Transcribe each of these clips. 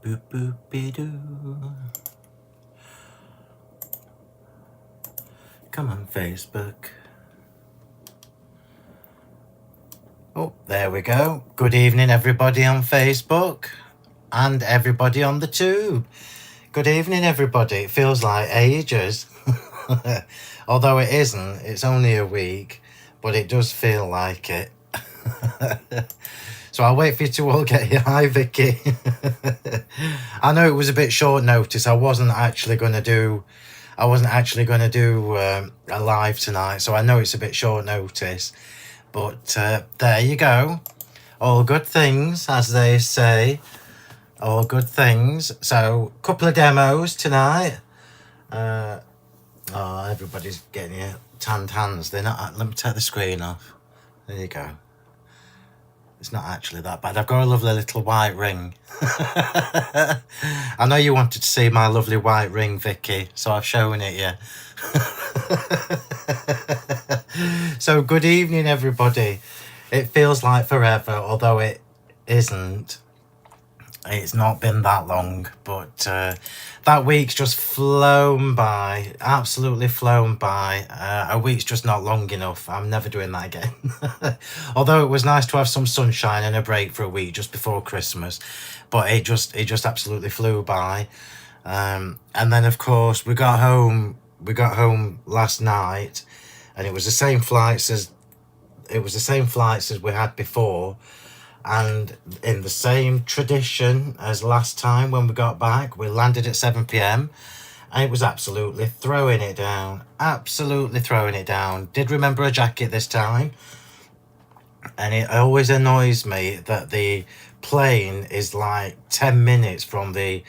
boop boopy doo. Come on, Facebook. Oh, there we go. Good evening, everybody on Facebook and everybody on the tube. Good evening, everybody. It feels like ages. Although it isn't, it's only a week, but it does feel like it. So I'll wait for you to all get here. Hi, Vicky. I know it was a bit short notice. I wasn't actually going to do a live tonight, so I know it's a bit short notice. But there you go. All good things, as they say. All good things. So, a couple of demos tonight. Oh, everybody's getting your tanned hands. They're not. Let me take the screen off. There you go. It's not actually that bad. I've got a lovely little white ring. I know you wanted to see my lovely white ring, Vicky, so I've shown it you. So good evening, everybody. It feels like forever, although it isn't. It's not been that long, but that week's just flown by, absolutely flown by. A week's just not long enough. I'm never doing that again. Although it was nice to have some sunshine and a break for a week just before Christmas, but it just absolutely flew by. And then of course we got home last night, and it was the same flights as we had before. And in the same tradition as last time when we got back, we landed at 7 p.m. and it was absolutely throwing it down. Absolutely throwing it down. Did remember a jacket this time. And it always annoys me that the plane is like 10 minutes from the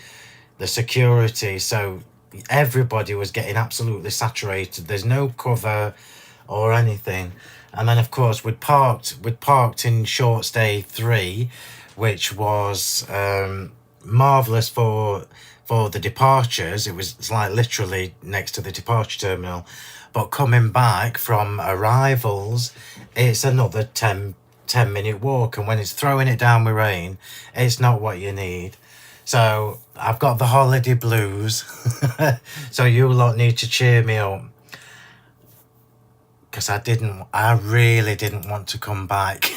security. So everybody was getting absolutely saturated. There's no cover or anything. And then of course we'd parked in short stay 3, which was marvelous for the departures. It's like literally next to the departure terminal, but coming back from arrivals, it's another 10-minute walk, and when it's throwing it down with rain, it's not what you need. So I've got the holiday blues. So you lot need to cheer me up, because I really didn't want to come back.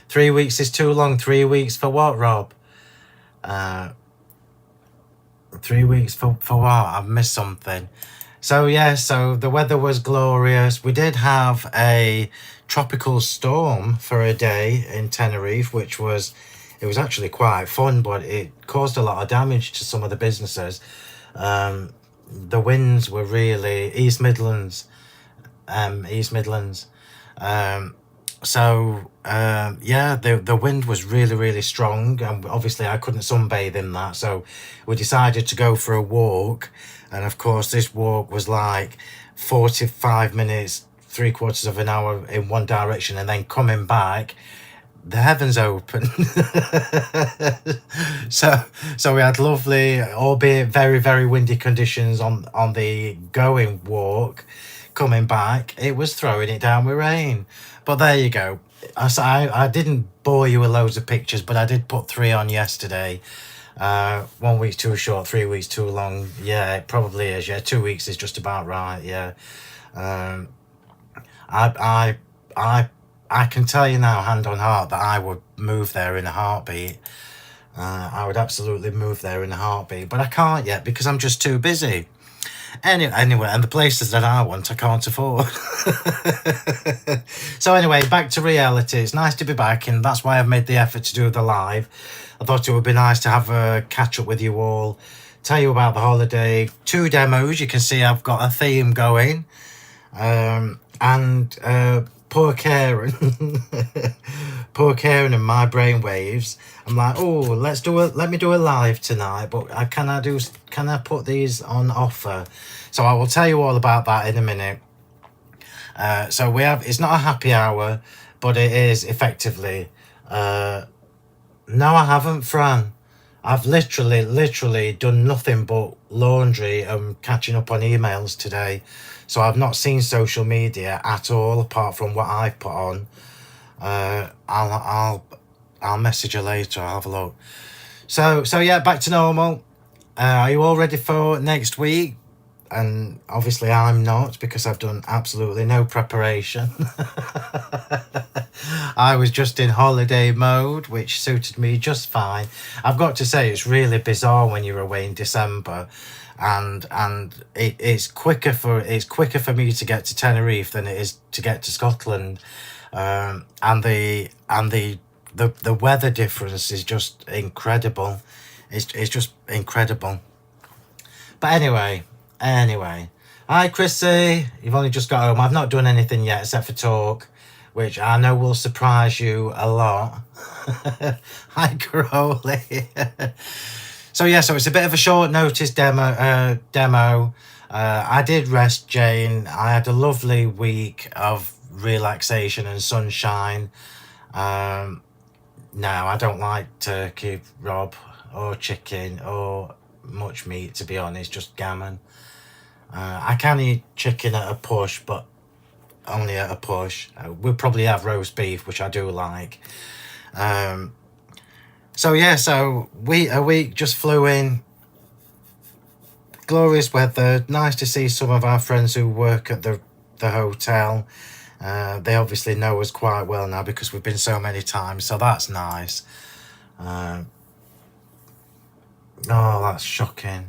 3 weeks is too long. 3 weeks for what, Rob? 3 weeks for what? I've missed something. So yeah, so the weather was glorious. We did have a tropical storm for a day in Tenerife, it was actually quite fun, but it caused a lot of damage to some of the businesses. The winds were really East Midlands. Yeah, the wind was really strong, and obviously I couldn't sunbathe in that, so we decided to go for a walk. And of course this walk was like 45 minutes, 3/4 of an hour in one direction, and then coming back, the heavens open. so we had lovely, albeit very windy conditions on the going walk. Coming back, it was throwing it down with rain. But there you go. I didn't bore you with loads of pictures, but I did put 3 on yesterday. 1 week's too short, 3 weeks too long. Yeah, it probably is. Yeah, 2 weeks is just about right. Yeah. I can tell you now, hand on heart, that I would move there in a heartbeat. I would absolutely move there in a heartbeat, but I can't yet because I'm just too busy. Anyway, and the places that I want, I can't afford. So anyway, back to reality. It's nice to be back, and that's why I've made the effort to do the live. I thought it would be nice to have a catch up with you all, tell you about the holiday. 2 demos. You can see I've got a theme going. And poor Karen, and my brainwaves. I'm like, oh, let me do a live tonight, but can I put these on offer? So I will tell you all about that in a minute. So it's not a happy hour, but it is effectively. No, I haven't, Fran. I've literally done nothing but laundry and catching up on emails today. So I've not seen social media at all, apart from what I've put on. I'll message her later. I'll have a look. So yeah, back to normal. Are you all ready for next week? And obviously I'm not, because I've done absolutely no preparation. I was just in holiday mode, which suited me just fine. I've got to say, it's really bizarre when you're away in December, and it's quicker for me to get to Tenerife than it is to get to Scotland. And the weather difference is just incredible. It's just incredible. But anyway. Hi, Chrissy. You've only just got home. I've not done anything yet except for talk, which I know will surprise you a lot. Hi, Crowley. So it's a bit of a short notice demo. I did rest Jane. I had a lovely week of relaxation and sunshine. No, I don't like turkey, Rob, or chicken, or much meat, to be honest, just gammon. I can eat chicken at a push, but only at a push. We'll probably have roast beef, which I do like. So a week just flew in. Glorious weather. Nice to see some of our friends who work at the hotel. They obviously know us quite well now because we've been so many times, so that's nice. Oh, that's shocking.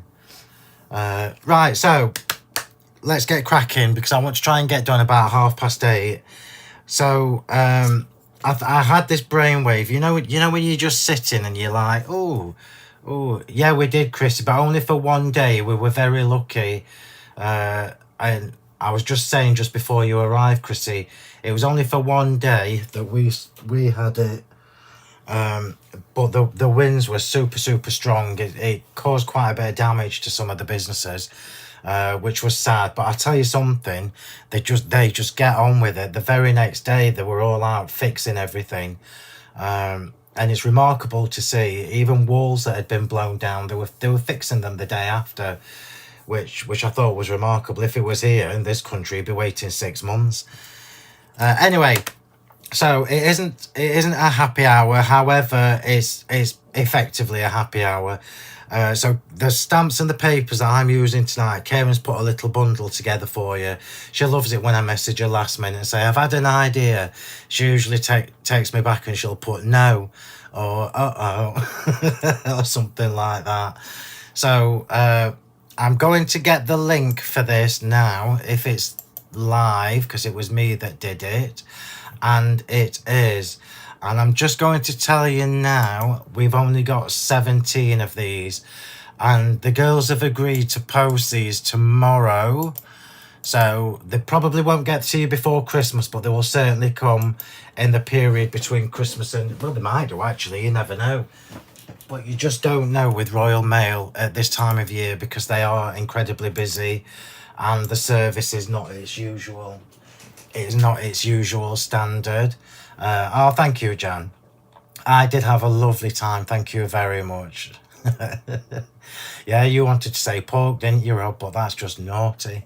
Right, so let's get cracking, because I want to try and get done about 8:30. So I had this brainwave. You know when you're just sitting and you're like, oh, yeah, we did, Chris, but only for one day. We were very lucky. And I was just saying just before you arrived, Chrissy, it was only for one day that we had it. But the winds were super strong. It caused quite a bit of damage to some of the businesses, which was sad. But I tell you something, they just get on with it. The very next day they were all out fixing everything, and it's remarkable to see even walls that had been blown down. They were fixing them the day after, which I thought was remarkable. If it was here in this country, it'd be waiting 6 months. Anyway. So it isn't a happy hour. However, it's effectively a happy hour. So the stamps and the papers that I'm using tonight, Karen's put a little bundle together for you. She loves it when I message her last minute and say, I've had an idea. She usually takes me back and she'll put no or uh-oh or something like that. So I'm going to get the link for this now, if it's live, because it was me that did it. And it is. And I'm just going to tell you now, we've only got 17 of these. And the girls have agreed to post these tomorrow. So they probably won't get to you before Christmas, but they will certainly come in the period between Christmas and... Well, they might do, actually. You never know. But you just don't know with Royal Mail at this time of year, because they are incredibly busy. And the service is not its usual... It's not its usual standard. Thank you, Jan. I did have a lovely time. Thank you very much. Yeah, you wanted to say pork, didn't you, Rob? But that's just naughty.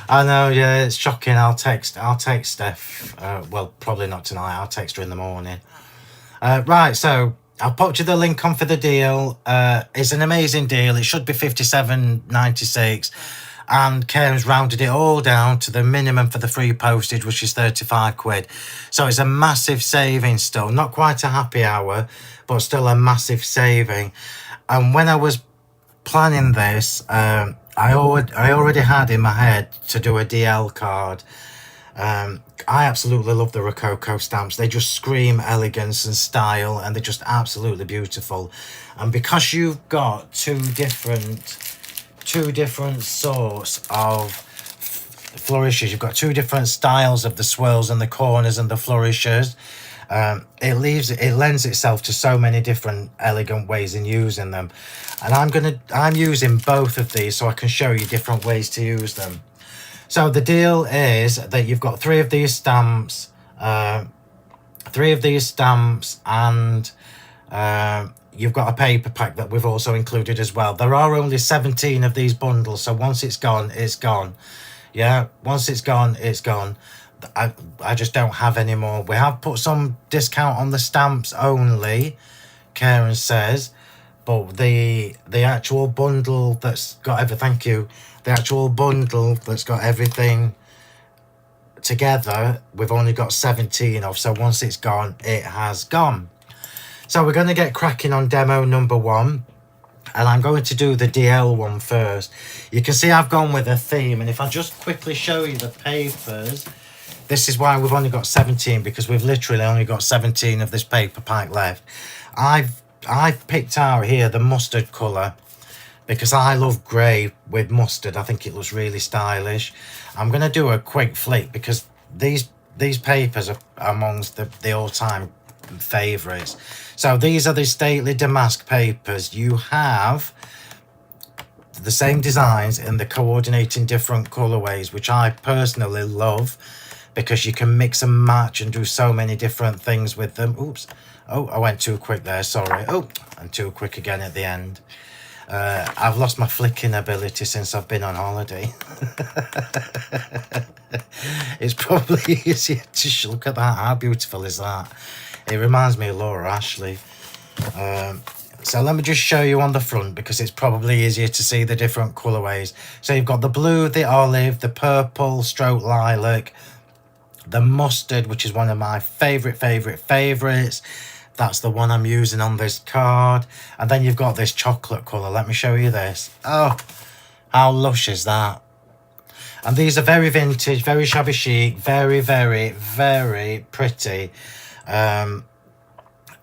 I know, yeah, it's shocking. I'll text Steph. Well, probably not tonight. I'll text her in the morning. Right, so... I'll put you the link on for the deal. It's an amazing deal. It should be $57.96, and Karen's rounded it all down to the minimum for the free postage, which is 35 quid. So it's a massive saving still. Not quite a happy hour, but still a massive saving. And when I was planning this, I already had in my head to do a DL card. I absolutely love the Rococo stamps. They just scream elegance and style, and they're just absolutely beautiful. And because you've got two different sorts of flourishes, you've got two different styles of the swirls and the corners and the flourishes. It lends itself to so many different elegant ways in using them. And I'm using both of these so I can show you different ways to use them. So the deal is that you've got three of these stamps, and you've got a paper pack that we've also included as well. There are only 17 of these bundles, so once it's gone, it's gone. Yeah, once it's gone, it's gone. I just don't have any more. We have put some discount on the stamps only, Karen says, but the actual bundle that's got everything, thank you, the actual bundle that's got everything together, we've only got 17 of. So once it's gone, it has gone. So we're going to get cracking on demo number 1. And I'm going to do the DL one first. You can see I've gone with a theme. And if I just quickly show you the papers, this is why we've only got 17, because we've literally only got 17 of this paper pack left. I've picked out here the mustard colour because I love grey with mustard. I think it looks really stylish. I'm going to do a quick flick because these papers are amongst the all-time favourites. So these are the stately damask papers. You have the same designs in the coordinating different colourways, which I personally love because you can mix and match and do so many different things with them. Oops. Oh, I went too quick there, sorry. Oh, and too quick again at the end. I've lost my flicking ability since I've been on holiday. It's probably easier to look at that. How beautiful is that? It reminds me of Laura Ashley. So let me just show you on the front because it's probably easier to see the different colourways. So you've got the blue, the olive, the purple, stroke lilac, the mustard, which is one of my favourites. That's the one I'm using on this card. And then you've got this chocolate colour. Let me show you this. Oh, how lush is that? And these are very vintage, very shabby chic, very pretty.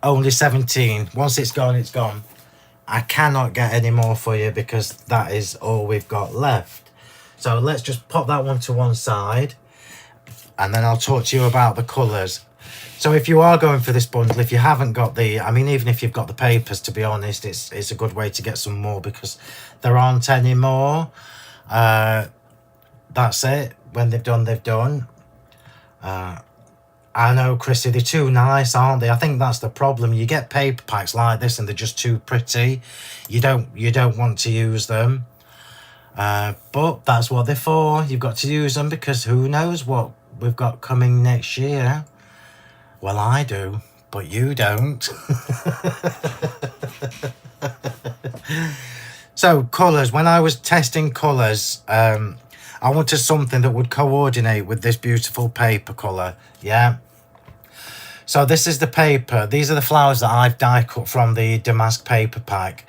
Only 17. Once it's gone, it's gone. I cannot get any more for you because that is all we've got left. So let's just pop that one to one side. And then I'll talk to you about the colours. So if you are going for this bundle, if you haven't got the, I mean, even if you've got the papers, to be honest, it's a good way to get some more because there aren't any more. That's it. When they've done, they've done. I know, Chrissy, they're too nice, aren't they? I think that's the problem. You get paper packs like this and they're just too pretty. You don't want to use them. But that's what they're for. You've got to use them because who knows what we've got coming next year. Well, I do, but you don't. So, colours. When I was testing colours, I wanted something that would coordinate with this beautiful paper colour. Yeah. So this is the paper. These are the flowers that I've die cut from the damask paper pack.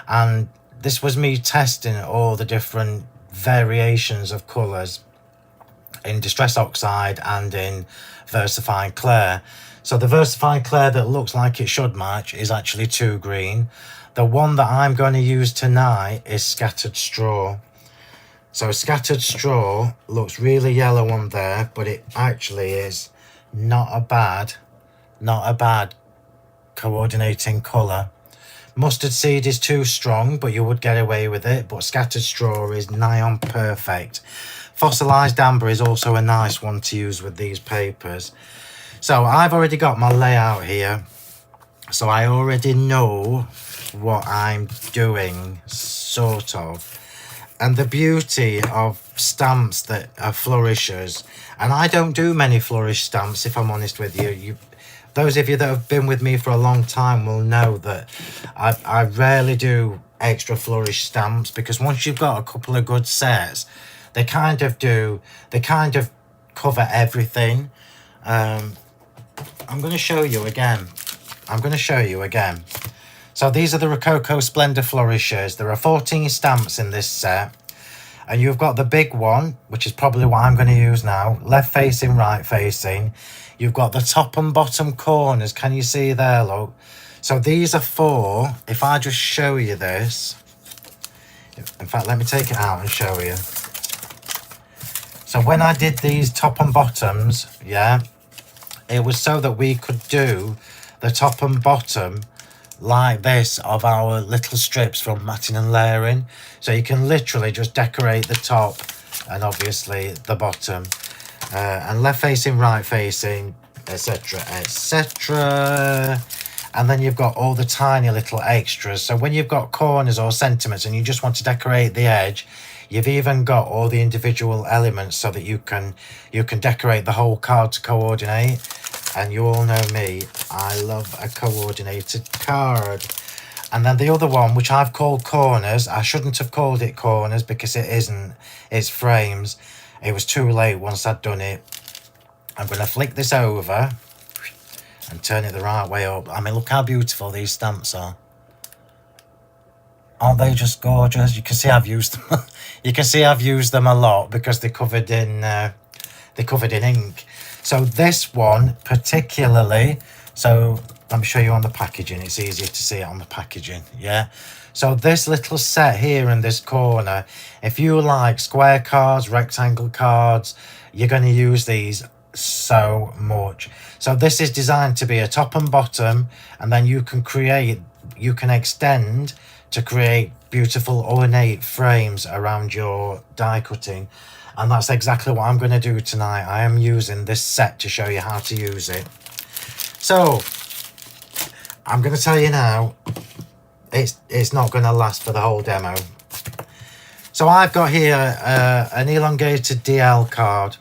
And this was me testing all the different variations of colours in Distress Oxide and in Versifying Clair. So the Versifying Clair that looks like it should match is actually 2 green. The one that I'm going to use tonight is Scattered Straw. So Scattered Straw looks really yellow on there, but it actually is not a bad coordinating colour. Mustard Seed is too strong, but you would get away with it. But Scattered Straw is nigh on perfect. Fossilised Amber is also a nice one to use with these papers. So I've already got my layout here. So I already know what I'm doing, sort of. And the beauty of stamps that are flourishes, and I don't do many flourish stamps, if I'm honest with you. Those of you that have been with me for a long time will know that I rarely do extra flourish stamps because once you've got a couple of good sets, they kind of cover everything. I'm going to show you again. So these are the Rococo Splendor Flourishes. There are 14 stamps in this set. And you've got the big one, which is probably what I'm going to use now. Left facing, right facing. You've got the top and bottom corners. Can you see there, look? So these are 4. If I just show you this. In fact, let me take it out and show you. So when I did these top and bottoms, yeah, it was so that we could do the top and bottom like this of our little strips from matting and layering. So you can literally just decorate the top and obviously the bottom. And left facing, right facing, etc, etc. and then you've got all the tiny little extras. So when you've got corners or sentiments and you just want to decorate the edge, you've even got all the individual elements so that you can decorate the whole card to coordinate. And you all know me, I love a coordinated card. And then the other one, which I've called corners, I shouldn't have called it corners because it isn't, it's frames. It was too late once I'd done it. I'm going to flick this over and turn it the right way up. I mean, look how beautiful these stamps are. Aren't they just gorgeous? You can see I've used them. You can see I've used them a lot because they're covered in ink. So this one particularly, so let me show you on the packaging. It's easier to see it on the packaging, yeah? So this little set here in this corner, if you like square cards, rectangle cards, you're going to use these so much. So this is designed to be a top and bottom, and then you can extend to create beautiful ornate frames around your die cutting. And that's exactly what I'm going to do tonight. I am using this set to show you how to use it. So I'm going to tell you now, it's not going to last for the whole demo. So I've got here an elongated DL card,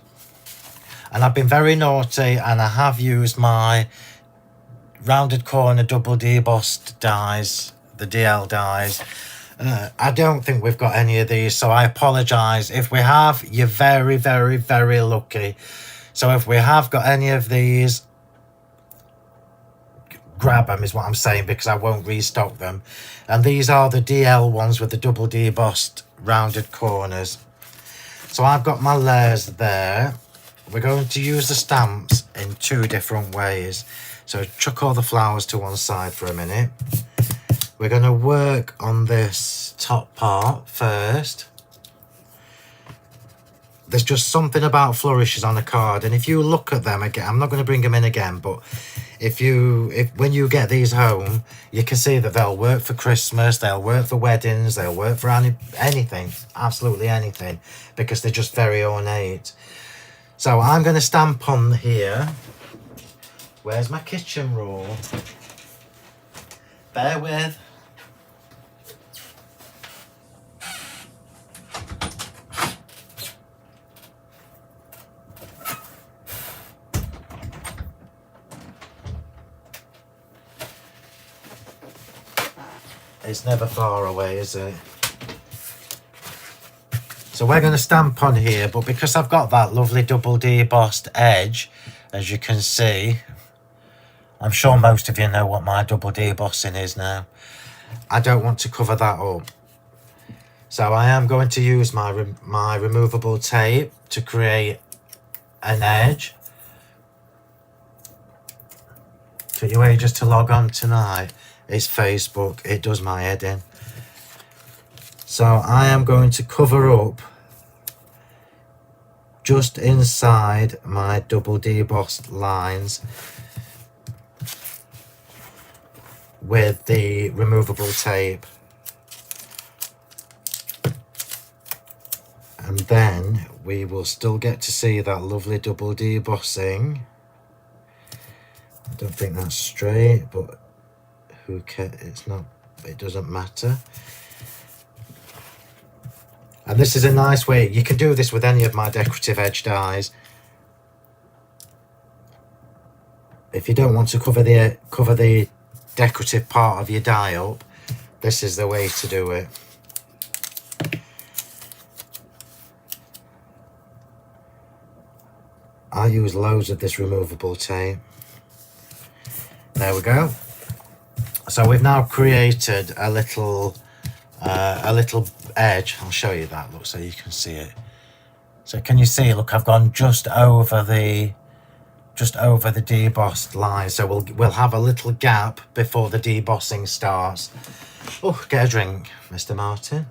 and I've been very naughty and I have used my rounded corner double debossed dies, the DL dies. I don't think we've got any of these, so I apologise. If we have, you're very, very, very lucky. So if we have got any of these, grab them is what I'm saying, because I won't restock them. And these are the DL ones with the double debossed rounded corners. So I've got my layers there. We're going to use the stamps in two different ways. So chuck all the flowers to one side for a minute. We're going to work on this top part first. There's just something about flourishes on a card, and if you look at them again, I'm not going to bring them in again, but when you get these home, you can see that they'll work for Christmas, they'll work for weddings, they'll work for anything, absolutely anything, because they're just very ornate. So I'm going to stamp on here. Where's my kitchen roll? Bear with. It's never far away, is it? So we're going to stamp on here, but because I've got that lovely double debossed edge, as you can see, I'm sure most of you know what my double debossing is now. I don't want to cover that up. So I am going to use my removable tape to create an edge. Took you ages to log on tonight. It's Facebook, it does my head in. So I am going to cover up just inside my double debossed lines with the removable tape. And then we will still get to see that lovely double debossing. I don't think that's straight, but who cares? It's not, it doesn't matter. And this is a nice way, you can do this with any of my decorative edge dies. If you don't want to cover the decorative part of your die up, this is the way to do it. I use loads of this removable tape. There we go. So we've now created a little edge. I'll show you that, look, so you can see it. So can you see, look, I've gone just over the debossed line, so we'll have a little gap before the debossing starts. Oh, get a drink, Mr. Martin.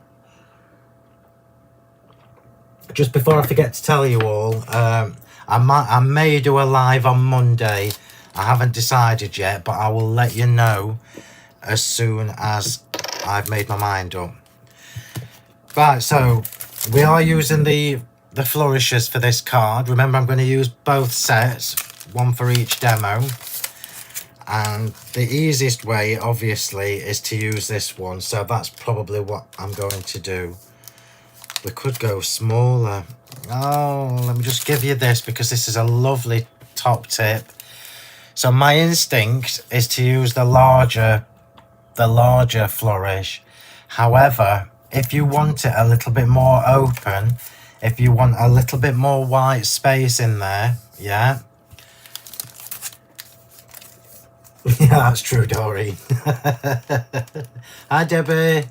Just before I forget to tell you all, I may do a live on Monday. I haven't decided yet, but I will let you know as soon as I've made my mind up. Right, so we are using the flourishes for this card. Remember, I'm going to use both sets, one for each demo. And the easiest way, obviously, is to use this one. So that's probably what I'm going to do. We could go smaller. Oh, let me just give you this because this is a lovely top tip. So my instinct is to use the larger flourish. However, if you want it a little bit more open, if you want a little bit more white space in there, yeah. Yeah, that's true, Dory. Hi, Debbie.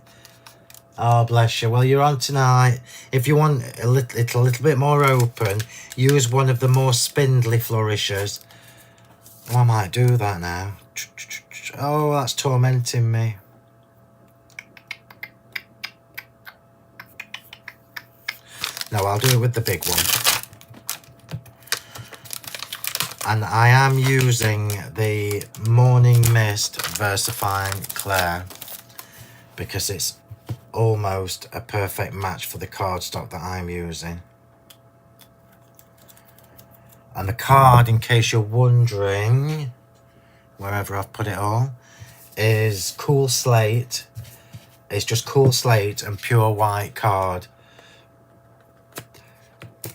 Oh, bless you. Well, you're on tonight. If you want it a little bit more open, use one of the more spindly flourishes. Oh, I might do that now. Oh, that's tormenting me. No, I'll do it with the big one. And I am using the Morning Mist Versafine Clair because it's almost a perfect match for the cardstock that I'm using. And the card, in case you're wondering, wherever I've put it all, is Cool Slate. It's just Cool Slate and pure white card.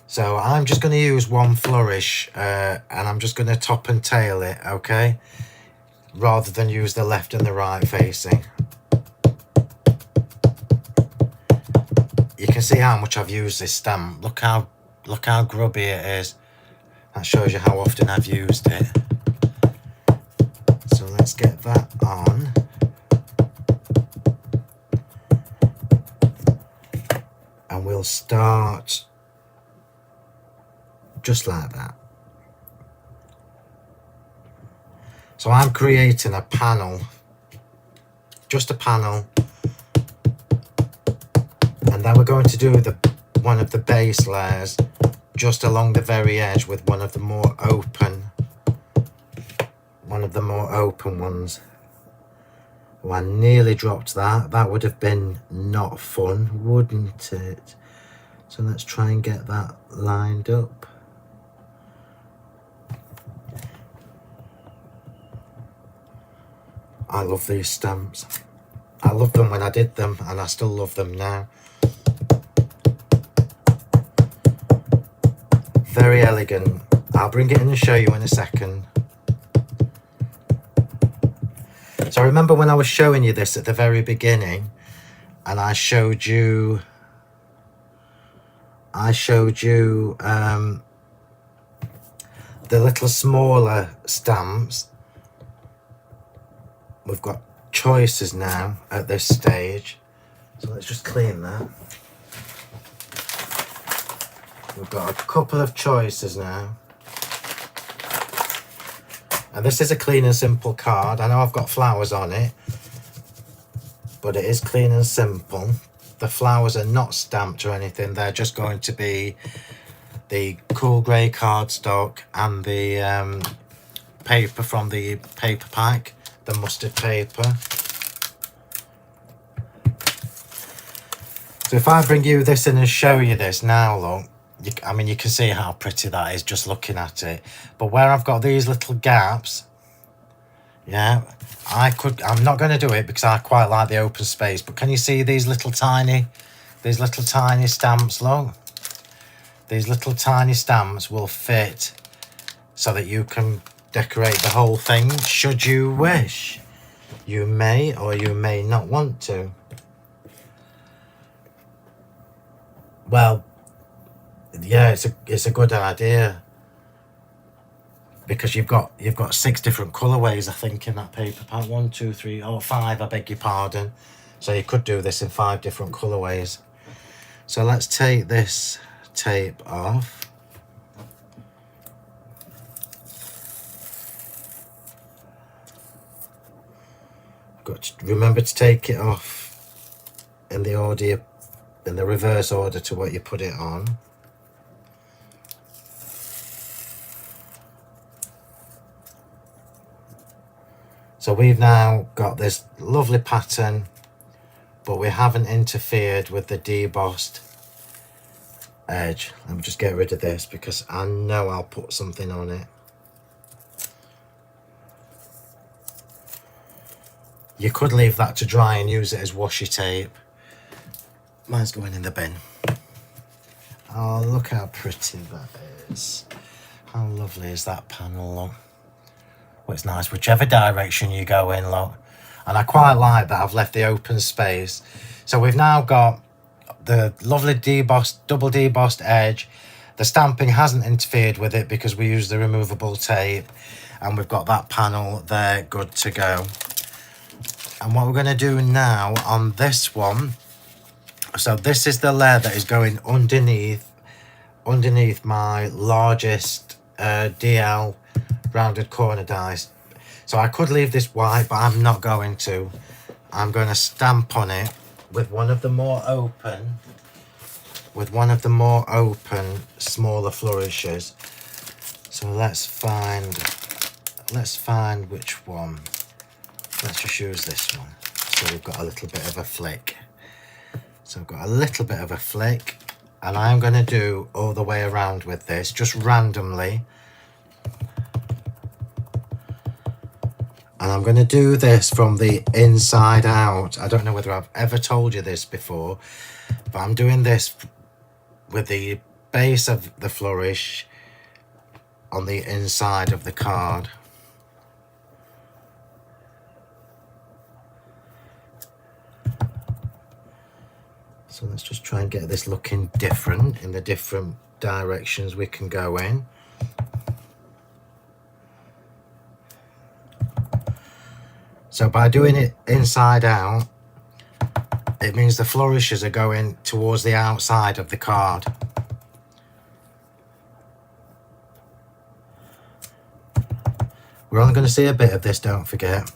So I'm just going to use one flourish and I'm just going to top and tail it, okay? Rather than use the left and the right facing. You can see how much I've used this stamp. Look how grubby it is. That shows you how often I've used it. So let's get that on. And we'll start just like that. So I'm creating a panel, just a panel, and then we're going to do one of the base layers just along the very edge with one of the more open ones. Oh, I nearly dropped that. That would have been not fun, wouldn't it? So let's try and get that lined up. I love these stamps. I loved them when I did them and I still love them now. Very elegant. I'll bring it in and show you in a second. So I remember when I was showing you this at the very beginning and I showed you the little smaller stamps. We've got choices now at this stage, so let's just clean that. We've got a couple of choices now, and this is a clean and simple card. I know I've got flowers on it, but it is clean and simple. The flowers are not stamped or anything, they're just going to be the cool grey cardstock and the paper from the paper pack, the mustard paper. So if I bring you this in and show you this now, look, I mean, you can see how pretty that is just looking at it. But where I've got these little gaps, yeah, I'm not going to do it because I quite like the open space. But can you see these little tiny stamps, look? These little tiny stamps will fit so that you can decorate the whole thing should you wish. You may or you may not want to. Well, yeah, it's a good idea because you've got 6 different colorways, I think, in that paper pack. 1, 2, 3, or 5, I beg your pardon. So you could do this in 5 different colorways. So let's take this tape off. Got to remember to take it off in the reverse order to what you put it on. So we've now got this lovely pattern, but we haven't interfered with the debossed edge. Let me just get rid of this because I know I'll put something on it. You could leave that to dry and use it as washi tape. Mine's going in the bin. Oh, look how pretty that is. How lovely is that panel, look. Well, it's nice whichever direction you go in, look. And I quite like that I've left the open space. So we've now got the lovely debossed, double debossed edge. The stamping hasn't interfered with it because we use the removable tape. And we've got that panel there good to go. And what we're going to do now on this one, so this is the layer that is going underneath my largest DL rounded corner dies. So I could leave this white, but I'm not going to. I'm going to stamp on it with one of the more open, smaller flourishes. So let's find which one. Let's just use this one. So we've got a little bit of a flick. So I've got a little bit of a flick, and I'm going to do all the way around with this, just randomly. And I'm going to do this from the inside out. I don't know whether I've ever told you this before, but I'm doing this with the base of the flourish on the inside of the card. So let's just try and get this looking different in the different directions we can go in. So by doing it inside out, it means the flourishes are going towards the outside of the card. We're only going to see a bit of this, don't forget.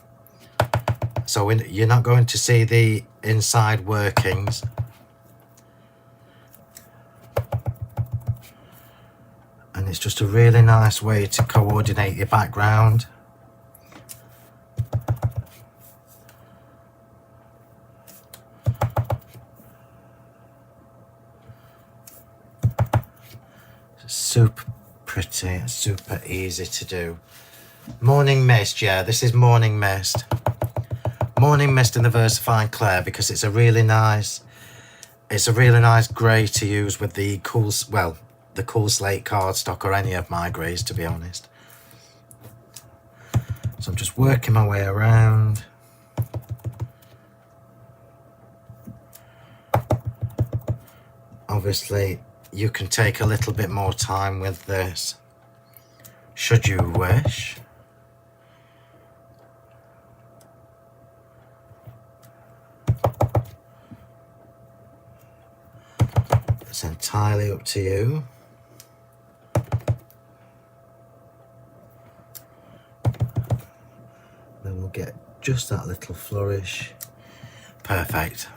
So you're not going to see the inside workings. And it's just a really nice way to coordinate your background. Super pretty, super easy to do. Morning Mist, yeah, this is Morning Mist. Morning Mist in the Versifying Clair, because it's a really nice grey to use with the cool, well, the Cool Slate cardstock or any of my greys, to be honest. So I'm just working my way around. Obviously, you can take a little bit more time with this, should you wish. It's entirely up to you. Then we'll get just that little flourish. Perfect.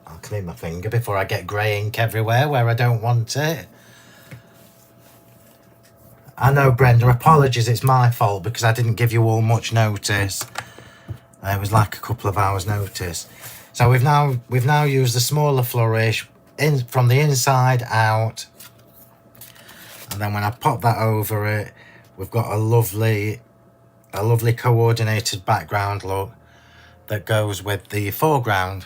I'll clean my finger before I get grey ink everywhere where I don't want it. I know, Brenda, apologies, it's my fault because I didn't give you all much notice. It was like a couple of hours notice. So we've now used the smaller flourish from the inside out. And then when I pop that over it, we've got a lovely coordinated background look that goes with the foreground.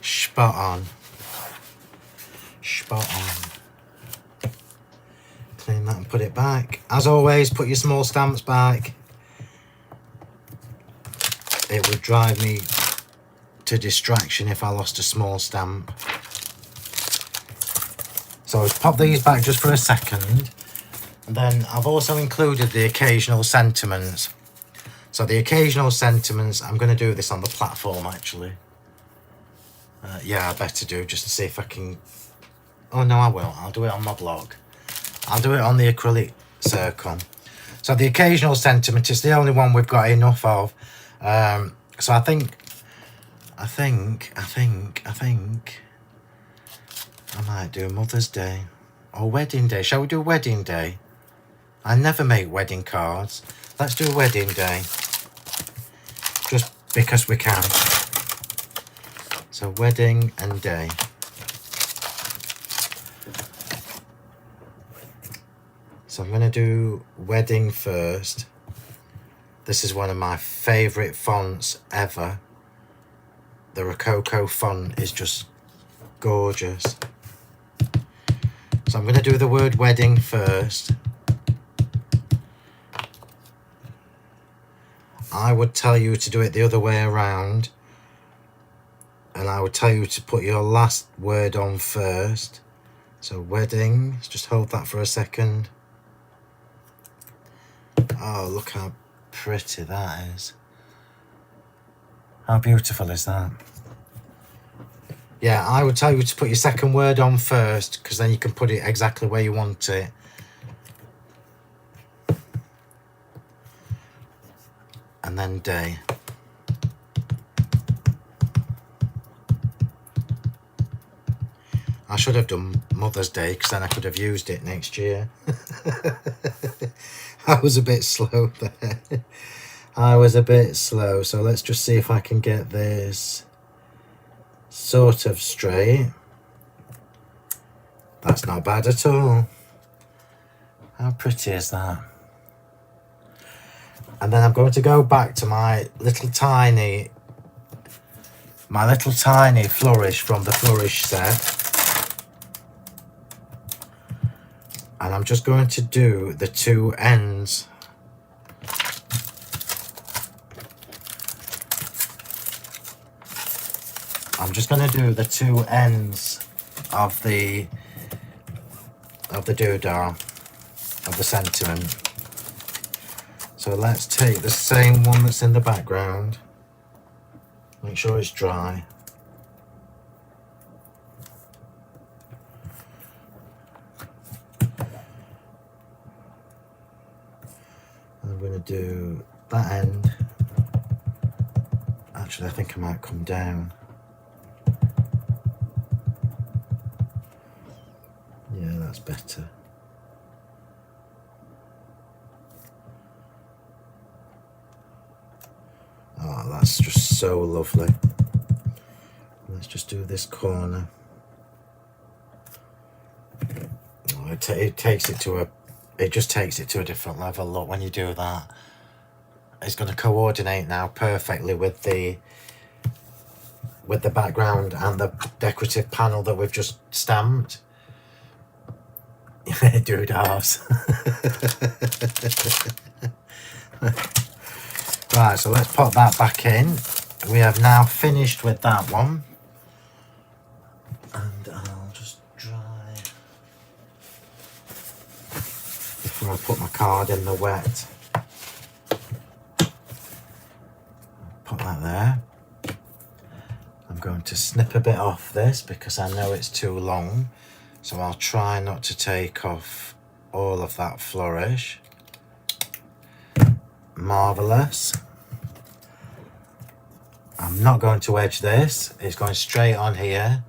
Spot on. Spot on. Clean that and put it back. As always, put your small stamps back. It would drive me to distraction if I lost a small stamp. So I'll pop these back just for a second. And then I've also included the occasional sentiments. So the occasional sentiments, I'm going to do this on the platform actually. Yeah, I better do, just to see if I can... Oh no, I will. I'll do it on my blog. I'll do it on the acrylic circle. So the occasional sentiment is the only one we've got enough of. So I think I might do Mother's Day or Wedding Day. Shall we do Wedding Day? I never make wedding cards. Let's do Wedding Day. Just because we can. So wedding and day. So I'm going to do wedding first. This is one of my favourite fonts ever. The Rococo font is just gorgeous. So I'm going to do the word wedding first. I would tell you to do it the other way around. And I would tell you to put your last word on first. So wedding, let's just hold that for a second. Oh, look how pretty that is. How beautiful is that? Yeah, I would tell you to put your second word on first, because then you can put it exactly where you want it. And then day. I should have done Mother's Day, because then I could have used it next year. I was a bit slow there. I was a bit slow, so let's just see if I can get this sort of straight. That's not bad at all. How pretty is that? And then I'm going to go back to my little tiny flourish from the flourish set. And I'm just going to do the two ends. I'm just going to do the two ends of the doodah, of the sentiment. So let's take the same one that's in the background. Make sure it's dry. I'm going to do that end. Actually, I think I might come down. Yeah, that's better. Oh, that's just so lovely. Let's just do this corner. Oh, it just takes it to a different level. Look, when you do that, it's going to coordinate now perfectly with the background and the decorative panel that we've just stamped. Doodahs. Right, so let's put that back in. We have now finished with that one. And I'll just dry. Before I put my card in the wet. Put that there. I'm going to snip a bit off this because I know it's too long. So I'll try not to take off all of that flourish. Marvellous. I'm not going to edge this. It's going straight on here.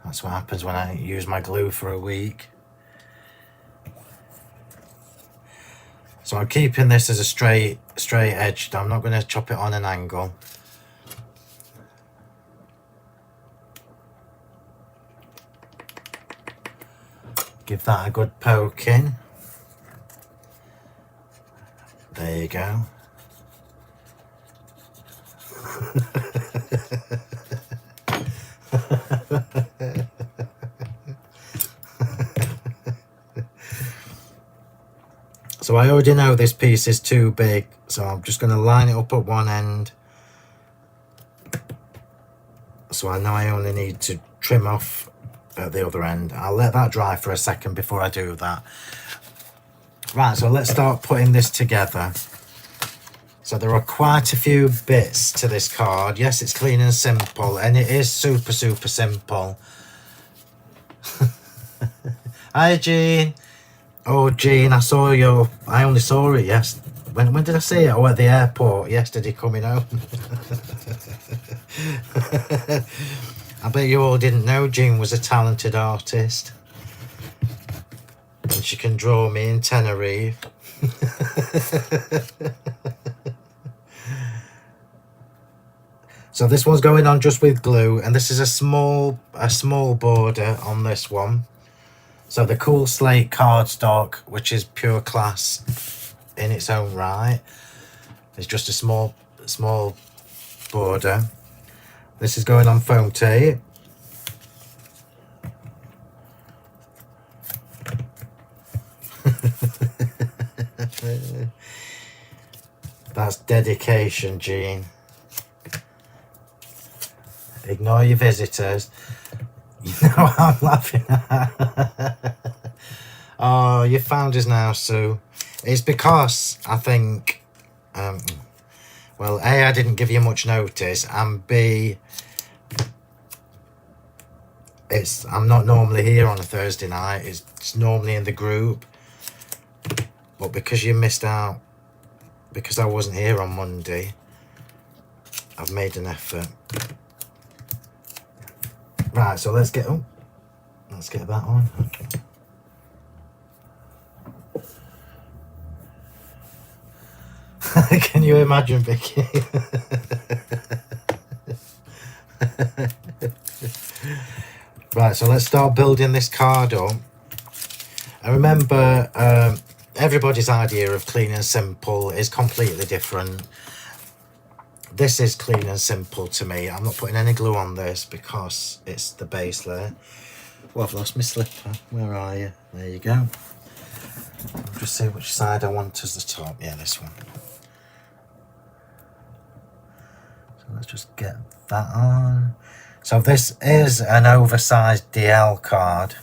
That's what happens when I use my glue for a week. So I'm keeping this as a straight edge. I'm not going to chop it on an angle. Give that a good poke in. There you go. So I already know this piece is too big, so I'm just going to line it up at one end. So I know I only need to trim off at the other end. I'll let that dry for a second before I do that. Right, so let's start putting this together. So there are quite a few bits to this card. Yes, it's clean and simple, and it is super simple. Hi, Jean. Oh, Jean, I only saw it yesterday. When did I see it? Oh, at the airport yesterday coming home. I bet you all didn't know Jean was a talented artist. And she can draw me in Tenerife. So this one's going on just with glue, and this is a small border on this one. So the Cool Slate cardstock, which is pure class. in its own right. It's just a small border. This is going on foam tape. That's dedication, Jean. Ignore your visitors. You know what I'm laughing at. Oh, you found us now, Sue. It's because I think, well, A, I didn't give you much notice, and B, I'm not normally here on a Thursday night. It's normally in the group. But because you missed out, because I wasn't here on Monday, I've made an effort. Right, so let's get that on. Can you imagine, Vicky? Right, so let's start building this card up. And remember, everybody's idea of clean and simple is completely different. This is clean and simple to me. I'm not putting any glue on this because it's the base layer. Well, I've lost my slipper. Where are you? There you go. I'll just see which side I want as the top. Yeah, this one. So let's just get that on. So this is an oversized DL card.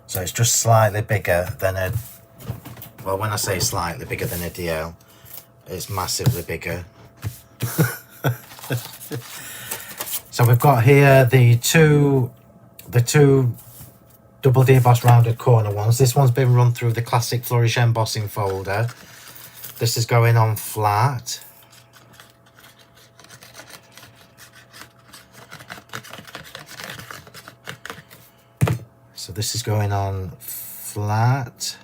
So it's just slightly bigger than a, well, when I say slightly bigger than a DL, it's massively bigger. So we've got here the two double debossed rounded corner ones. This one's been run through the classic Flourish embossing folder. This is going on flat. So this is going on flat.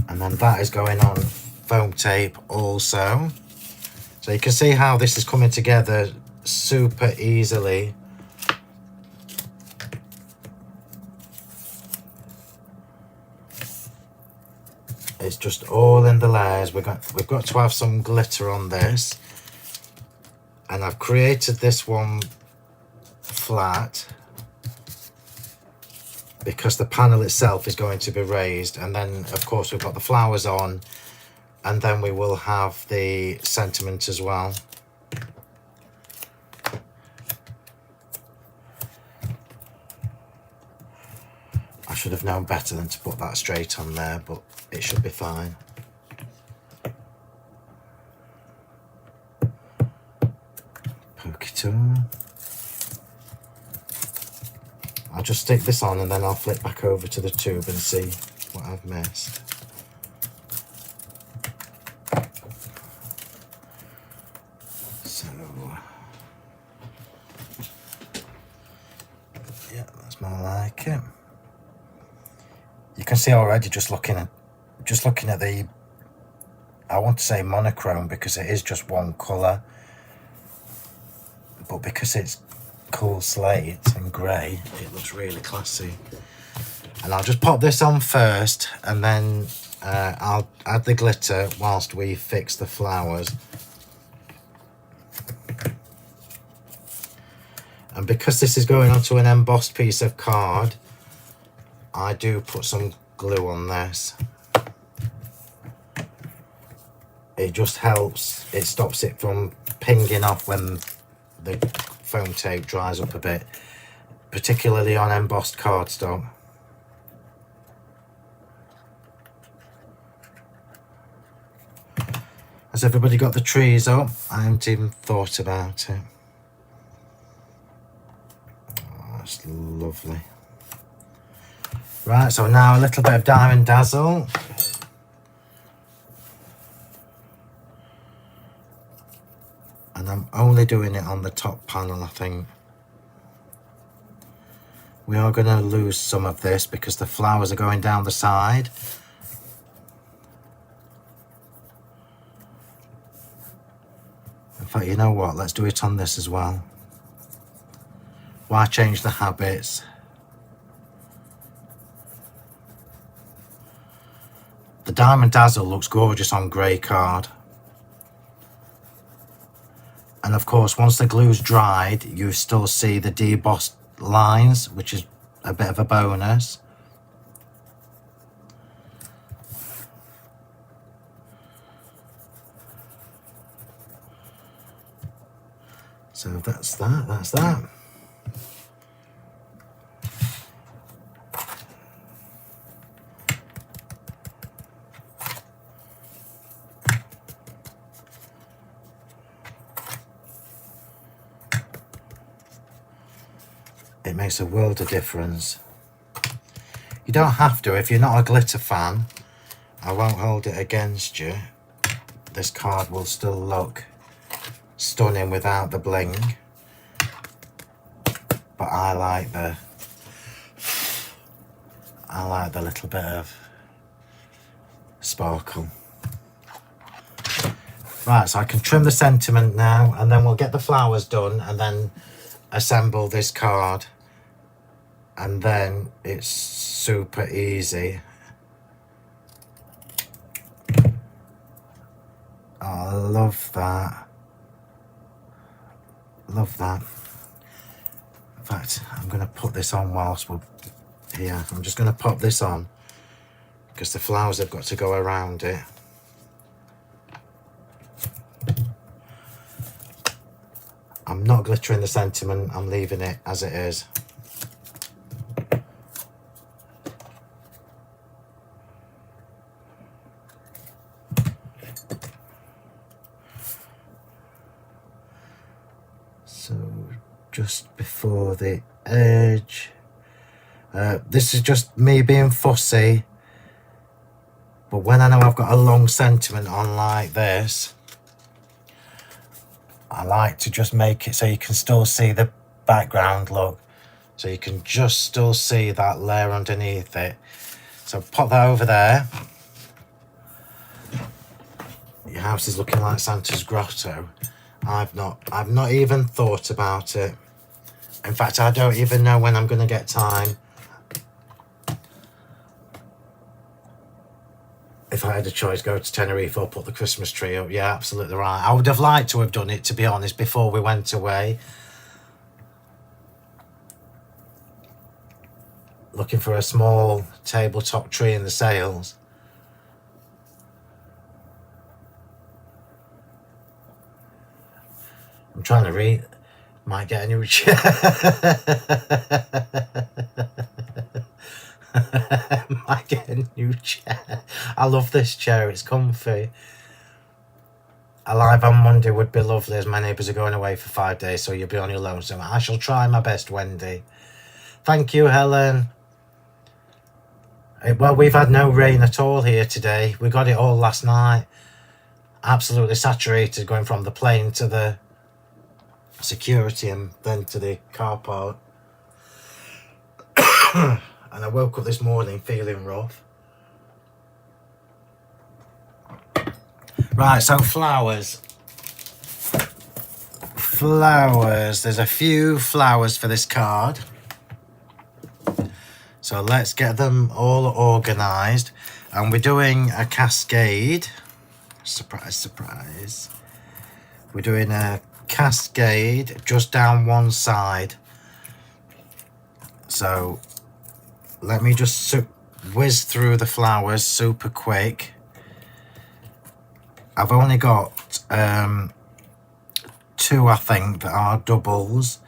And then that is going on foam tape also. So you can see how this is coming together super easily. It's just all in the layers. We've got to have some glitter on this. And I've created this one flat because the panel itself is going to be raised, and then of course we've got the flowers on, and then we will have the sentiment as well. I should have known better than to put that straight on there, but it should be fine. Pokey tool. I'll just stick this on and then I'll flip back over to the tube and see what I've missed. So, yeah, that's more like it. You can see already just looking at the, I want to say monochrome because it is just one colour, but because it's cool slate and grey, it looks really classy. And I'll just pop this on first, and then I'll add the glitter whilst we fix the flowers. And because this is going onto an embossed piece of card, I do put some glue on this. It just helps, it stops it from pinging off when the foam tape dries up a bit, particularly on embossed cardstock. Has everybody got the trees up? I haven't even thought about it. Oh, that's lovely. Right, so now a little bit of Diamond Dazzle. And I'm only doing it on the top panel, I think. We are going to lose some of this because the flowers are going down the side. fact, you know what? Let's do it on this as well. Why change the habits? The Diamond Dazzle looks gorgeous on grey card. And of course, once the glue's dried, you still see the debossed lines, which is a bit of a bonus. So that's that. It makes a world of difference. You don't have to if you're not a glitter fan. I won't hold it against you. This card will still look stunning without the bling. But I like the little bit of sparkle. Right, so I can trim the sentiment now, and then we'll get the flowers done and then assemble this card. And then it's super easy. Oh, I love that. Love that. In fact, I'm going to put this on whilst we're here. I'm just going to pop this on because the flowers have got to go around it. I'm not glittering the sentiment, I'm leaving it as it is. So just before the edge. This is just me being fussy, but when I know I've got a long sentiment on like this, I like to just make it so you can still see the background look, so you can just still see that layer underneath it. So pop that over there. Your house is looking like Santa's grotto. I've not even thought about it. In fact, I don't even know when I'm going to get time. If I had a choice, go to Tenerife or put the Christmas tree up. Yeah, absolutely right. I would have liked to have done it, to be honest, before we went away. Looking for a small tabletop tree in the sales. I'm trying to read. Might get a new chair. Might get a new chair. I love this chair, it's comfy. A live on Monday would be lovely, as my neighbours are going away for 5 days, so you'll be on your lonesome. I shall try my best, Wendy. Thank you, Helen. Well, we've had no rain at all here today. We got it all last night. Absolutely saturated, going from the plane to the security and then to the car park. And I woke up this morning feeling rough. Right, so flowers. There's a few flowers for this card. So let's get them all organised. And we're doing a cascade. Surprise, surprise. We're doing a cascade just down one side. So let me just whiz through the flowers super quick. I've only got 2, I think, that are doubles.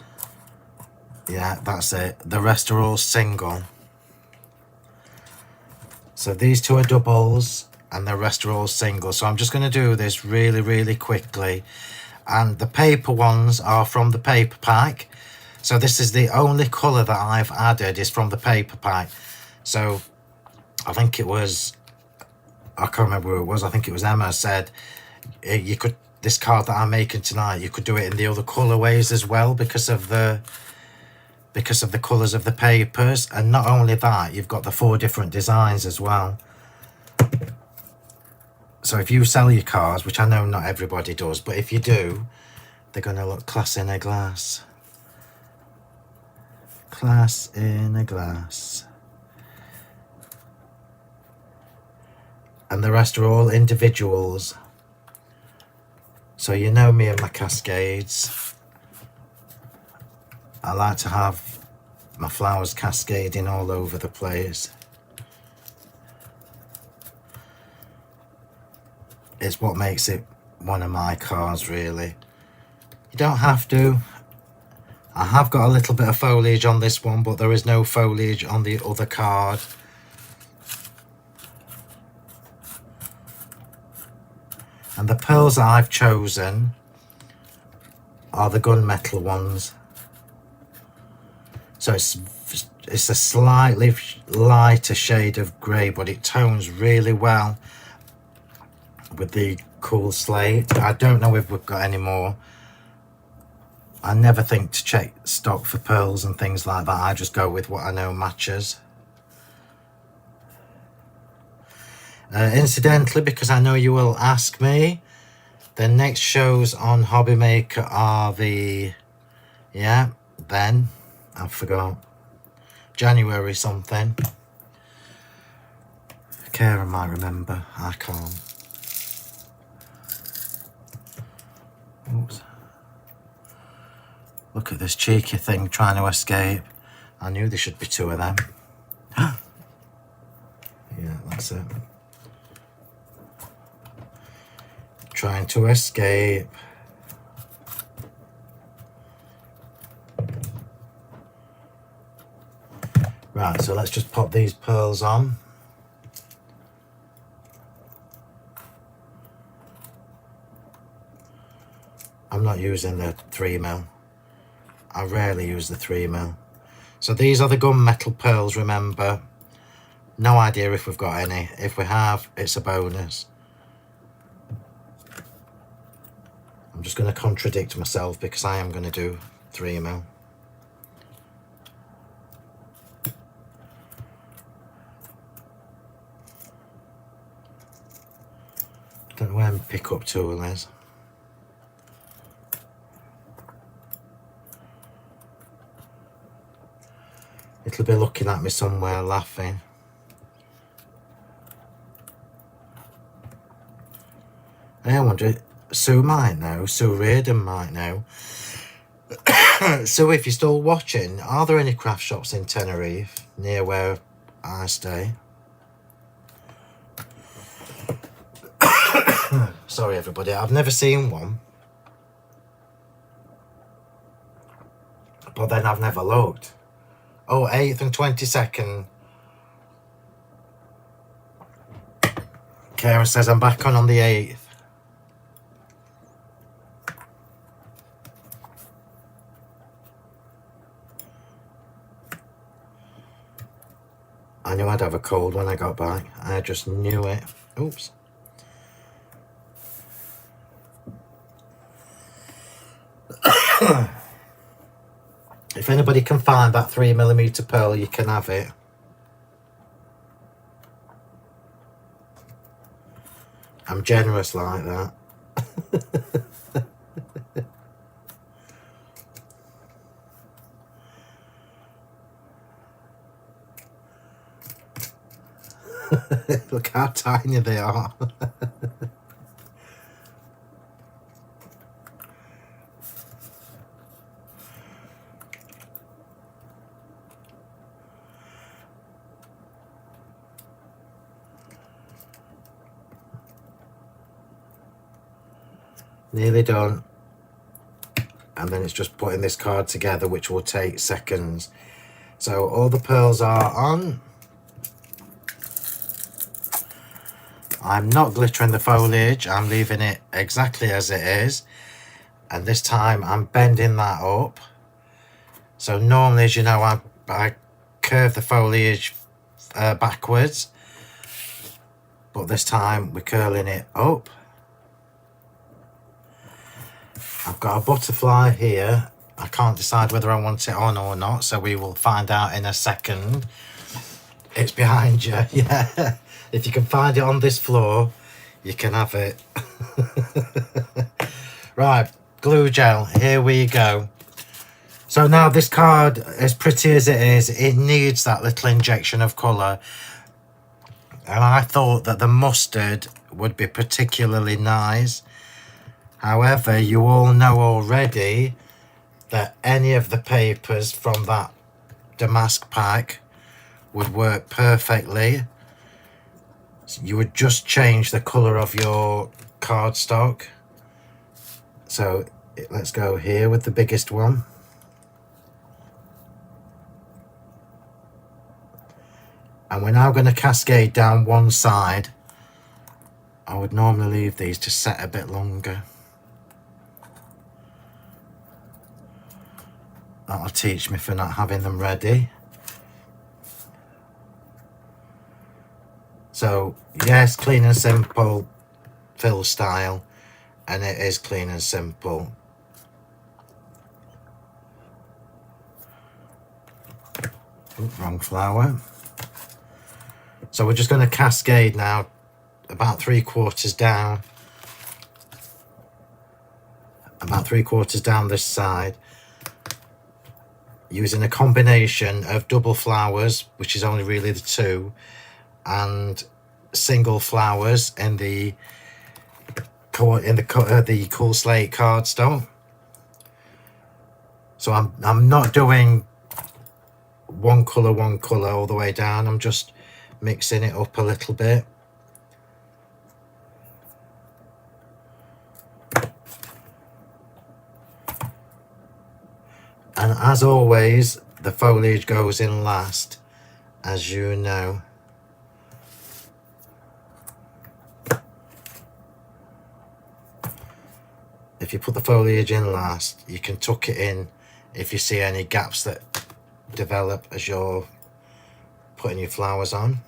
Yeah, that's it. The rest are all single. So these 2 are doubles and the rest are all single. So I'm just going to do this really, really quickly. And the paper ones are from the paper pack. So this is the only colour that I've added is from the paper pack. So I think it was, I can't remember who it was, I think it was Emma said, you could, this card that I'm making tonight, you could do it in the other colourways as well because of the colours of the papers. And not only that, you've got the 4 different designs as well. So if you sell your cards, which I know not everybody does, but if you do, they're going to look class in a glass. Class in a glass. And the rest are all individuals. So you know me and my cascades. I like to have my flowers cascading all over the place. It's what makes it one of my cards, really. You don't have to. I have got a little bit of foliage on this one, but there is no foliage on the other card. And the pearls I've chosen are the gunmetal ones. So it's a slightly lighter shade of grey, but it tones really well with the cool slate. I don't know if we've got any more. I never think to check stock for pearls and things like that. I just go with what I know matches. Incidentally, because I know you will ask me, the next shows on Hobby Maker are the, I forgot, January something. Karen might remember, I can't. Oops. Look at this cheeky thing trying to escape. I knew there should be two of them. Yeah, that's it. Trying to escape. Right, so let's just pop these pearls on. I'm not using the 3mm. I rarely use the 3mm. So these are the gunmetal pearls, remember. No idea if we've got any. If we have, it's a bonus. I'm just going to contradict myself because I am going to do 3mm. Don't know where my pickup tool is. It'll be looking at me somewhere laughing. I wonder, Sue might know, Sue Reardon might know. So if you're still watching, are there any craft shops in Tenerife near where I stay? Sorry everybody, I've never seen one. But then I've never looked. Oh, 8th and 22nd. Karen says I'm back on the 8th. I knew I'd have a cold when I got back. I just knew it. Oops. If anybody can find that 3mm pearl, you can have it. I'm generous like that. Look how tiny they are. Nearly done. And then it's just putting this card together, which will take seconds. So all the pearls are on. I'm not glittering the foliage, I'm leaving it exactly as it is. And this time I'm bending that up. So normally, as you know, I curve the foliage backwards. But this time we're curling it up. I've got a butterfly here. I can't decide whether I want it on or not, so we will find out in a second. It's behind you, yeah. If you can find it on this floor, you can have it. Right, glue gel. Here we go. So now this card, as pretty as it is, it needs that little injection of colour. And I thought that the mustard would be particularly nice. However, you all know already that any of the papers from that damask pack would work perfectly. So you would just change the colour of your cardstock. So let's go here with the biggest one. And we're now going to cascade down one side. I would normally leave these to set a bit longer. That'll teach me for not having them ready. So yes, clean and simple, Phill style, and it is clean and simple. Ooh, wrong flower. So we're just going to cascade now, about 3/4 down. About 3/4 down this side. Using a combination of double flowers, which is only really the 2, and single flowers in the Cool Slate cardstock. So I'm not doing one colour all the way down. I'm just mixing it up a little bit. And as always, the foliage goes in last, as you know. If you put the foliage in last, you can tuck it in if you see any gaps that develop as you're putting your flowers on.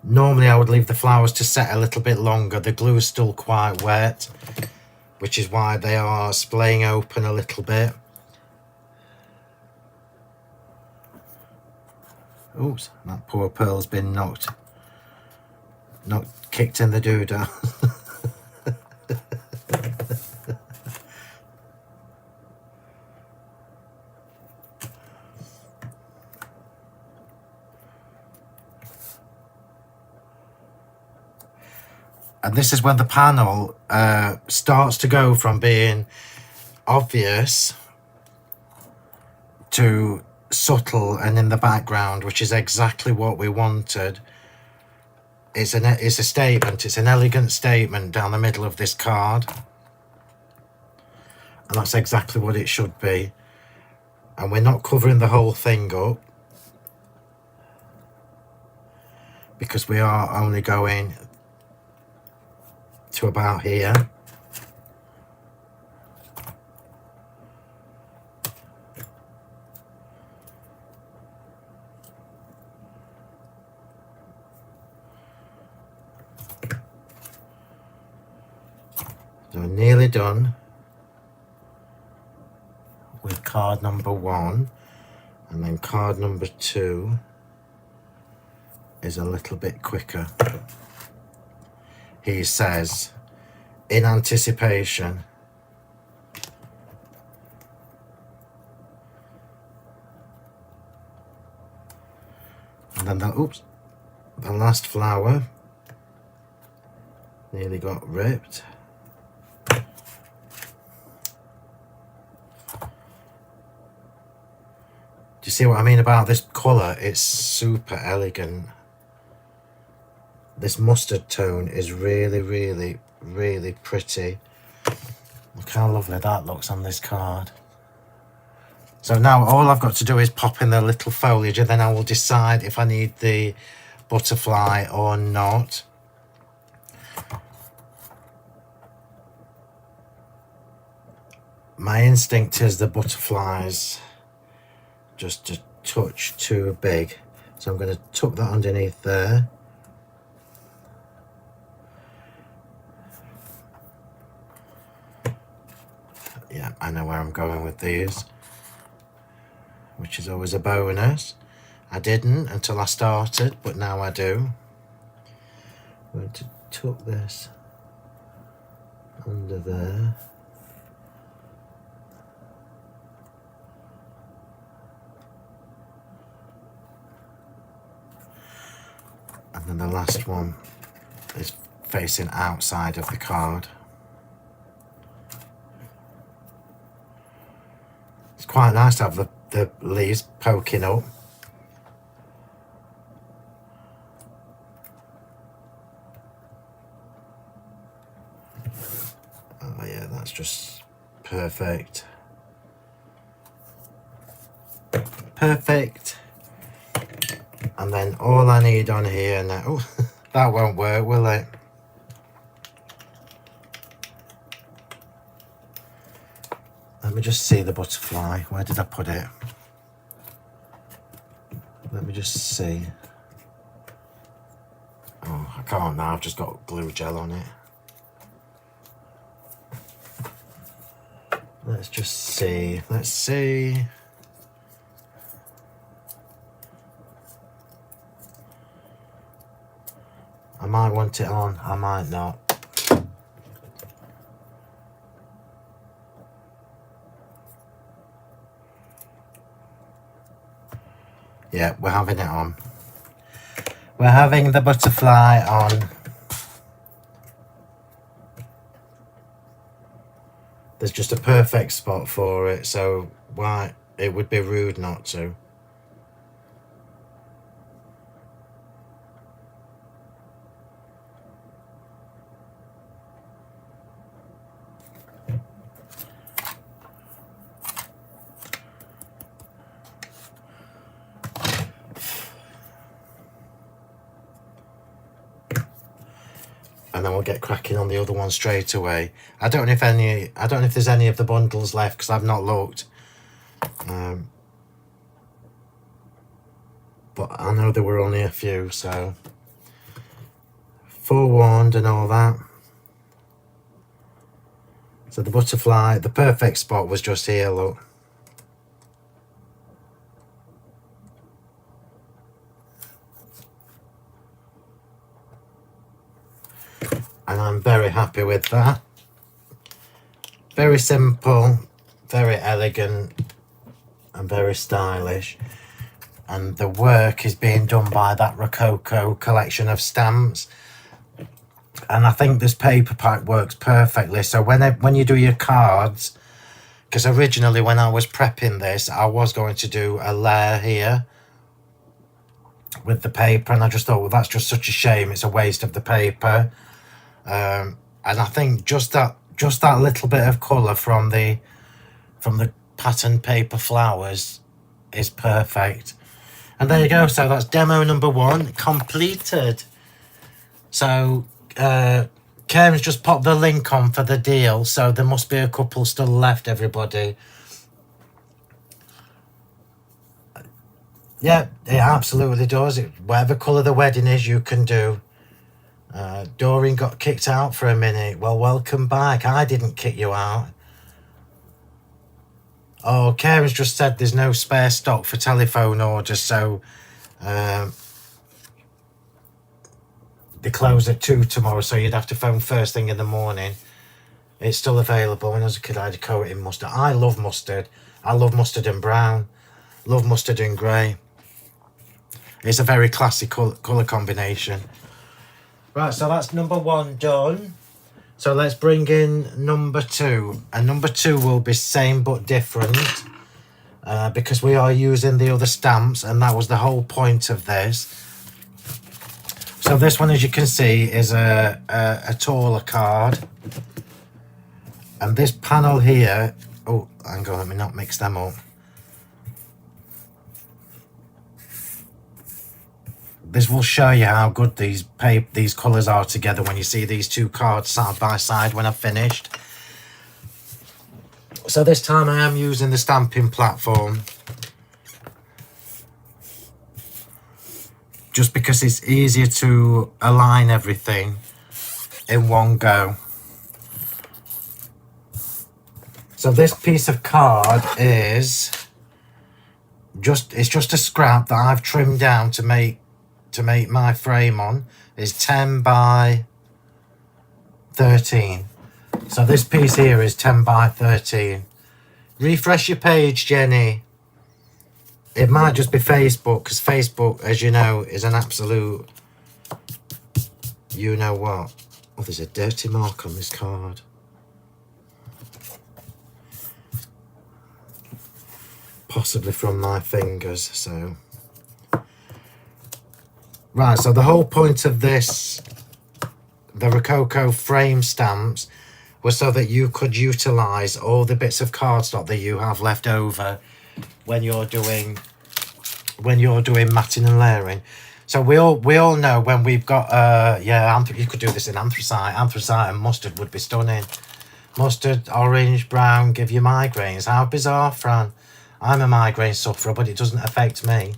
Normally I would leave the flowers to set a little bit longer. The glue is still quite wet, which is why they are splaying open a little bit. Oops, that poor pearl's been kicked in the doodah. And this is when the panel starts to go from being obvious to subtle and in the background, which is exactly what we wanted. It's a statement. It's an elegant statement down the middle of this card, and that's exactly what it should be. And we're not covering the whole thing up because we are only going to about here. So we're nearly done with card number 1, and then card number 2 is a little bit quicker. He says, in anticipation. And then the last flower nearly got ripped. Do you see what I mean about this colour? It's super elegant. This mustard tone is really, really, really pretty. Look how lovely that looks on this card. So now all I've got to do is pop in the little foliage, and then I will decide if I need the butterfly or not. My instinct is the butterflies just a touch too big, so I'm going to tuck that underneath there. Yeah, I know where I'm going with these, which is always a bonus. I didn't until I started, but now I do. I'm going to tuck this under there. And then the last one is facing outside of the card. It's quite nice to have the leaves poking up. Oh yeah, that's just perfect. Perfect. And then all I need on here now, oh, that won't work, will it? Let me just see the butterfly. Where did I put it? Let me just see. Oh, I can't now, I've just got glue gel on it. Let's just see, let's see. I might want it on, I might not. Yeah, we're having it on. We're having the butterfly on. There's just a perfect spot for it, so why it would be rude not to. And then we'll get cracking on the other one straight away. I don't know if there's any of the bundles left because I've not looked. But I know there were only a few, so forewarned and all that. So the butterfly, the perfect spot was just here, look. And I'm very happy with that. Very simple, very elegant, and very stylish. And the work is being done by that Rococo collection of stamps. And I think this paper pack works perfectly. So when you do your cards, because originally when I was prepping this, I was going to do a layer here with the paper, and I just thought, well, that's just such a shame. It's a waste of the paper. And I think just that little bit of colour from the pattern paper flowers is perfect. And there you go. So that's demo number 1 completed. So Karen's just popped the link on for the deal, so there must be a couple still left, everybody. Yeah, it absolutely does. Whatever colour the wedding is, you can do. Doreen got kicked out for a minute. Well, welcome back. I didn't kick you out. Oh, Karen's just said there's no spare stock for telephone orders, so they close at 2 tomorrow, so you'd have to phone first thing in the morning. It's still available. When I was a kid, I had to coat it in mustard. I love mustard. I love mustard and brown. Love mustard and grey. It's a very classic colour combination. Right, so that's number 1 done. So let's bring in number 2. And number 2 will be same but different. Because we are using the other stamps, and that was the whole point of this. So this one, as you can see, is a taller card. And this panel here... Oh, hang on, let me not mix them up. This will show you how good these colours are together when you see these 2 cards side by side when I've finished. So this time I am using the stamping platform. Just because it's easier to align everything in one go. So this piece of card is it's just a scrap that I've trimmed down to make my frame on. Is 10 by 13. So this piece here is 10 by 13. Refresh your page, Jenny. It might just be Facebook, because Facebook, as you know, is an absolute you know what. Oh, there's a dirty mark on this card. Possibly from my fingers, so. Right, so the whole point of this, the Rococo frame stamps, was so that you could utilise all the bits of cardstock that you have left over when you're doing matting and layering. So we all know when we've got you could do this in anthracite and mustard would be stunning. Mustard, orange, brown, give you migraines. How bizarre, Fran. I'm a migraine sufferer, but it doesn't affect me.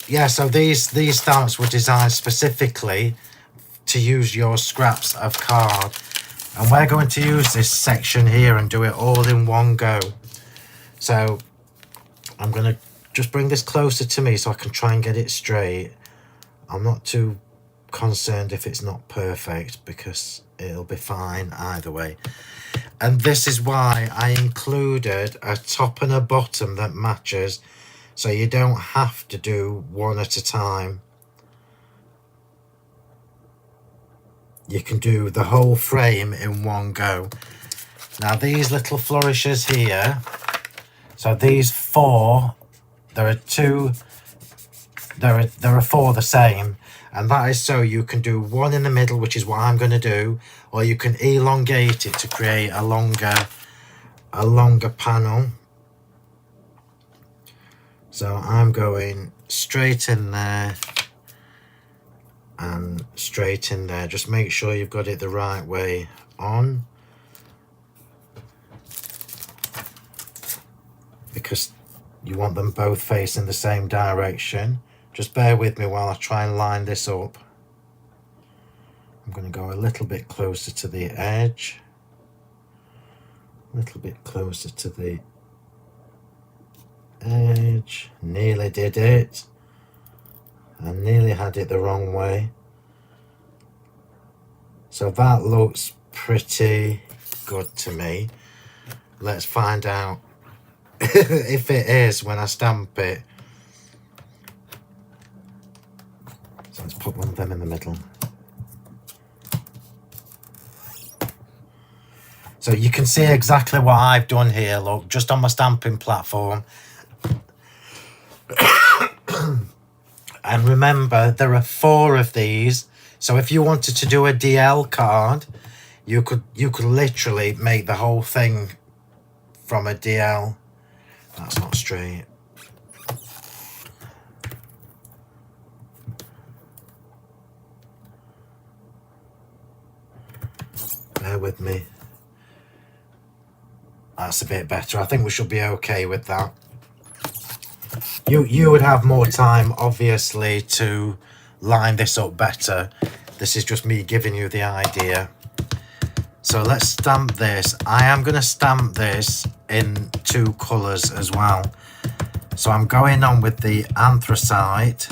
Yeah, so these stamps were designed specifically to use your scraps of card, and we're going to use this section here and do it all in one go. So I'm going to just bring this closer to me so I can try and get it straight. I'm not too concerned if it's not perfect, because it'll be fine either way. And this is why I included a top and a bottom that matches, so you don't have to do one at a time. You can do the whole frame in one go. Now these little flourishes here, so these four, there are four the same, and that is so you can do one in the middle, which is what I'm going to do, or you can elongate it to create a longer panel. So I'm going straight in there and straight in there. Just make sure you've got it the right way on, because you want them both facing the same direction. Just bear with me while I try and line this up. I'm going to go a little bit closer to the edge, a little bit closer to the edge. Nearly did it. I nearly had it the wrong way. So that looks pretty good to me. Let's find out if it is when I stamp it. So let's put one of them in the middle. So you can see exactly what I've done here, look, just on my stamping platform. And remember, there are 4 of these. So if you wanted to do a DL card, you could literally make the whole thing from a DL. That's not straight. Bear with me. That's a bit better. I think we should be okay with that. You would have more time, obviously, to line this up better. This is just me giving you the idea. So let's stamp this. I am going to stamp this in 2 colours as well. So I'm going on with the anthracite.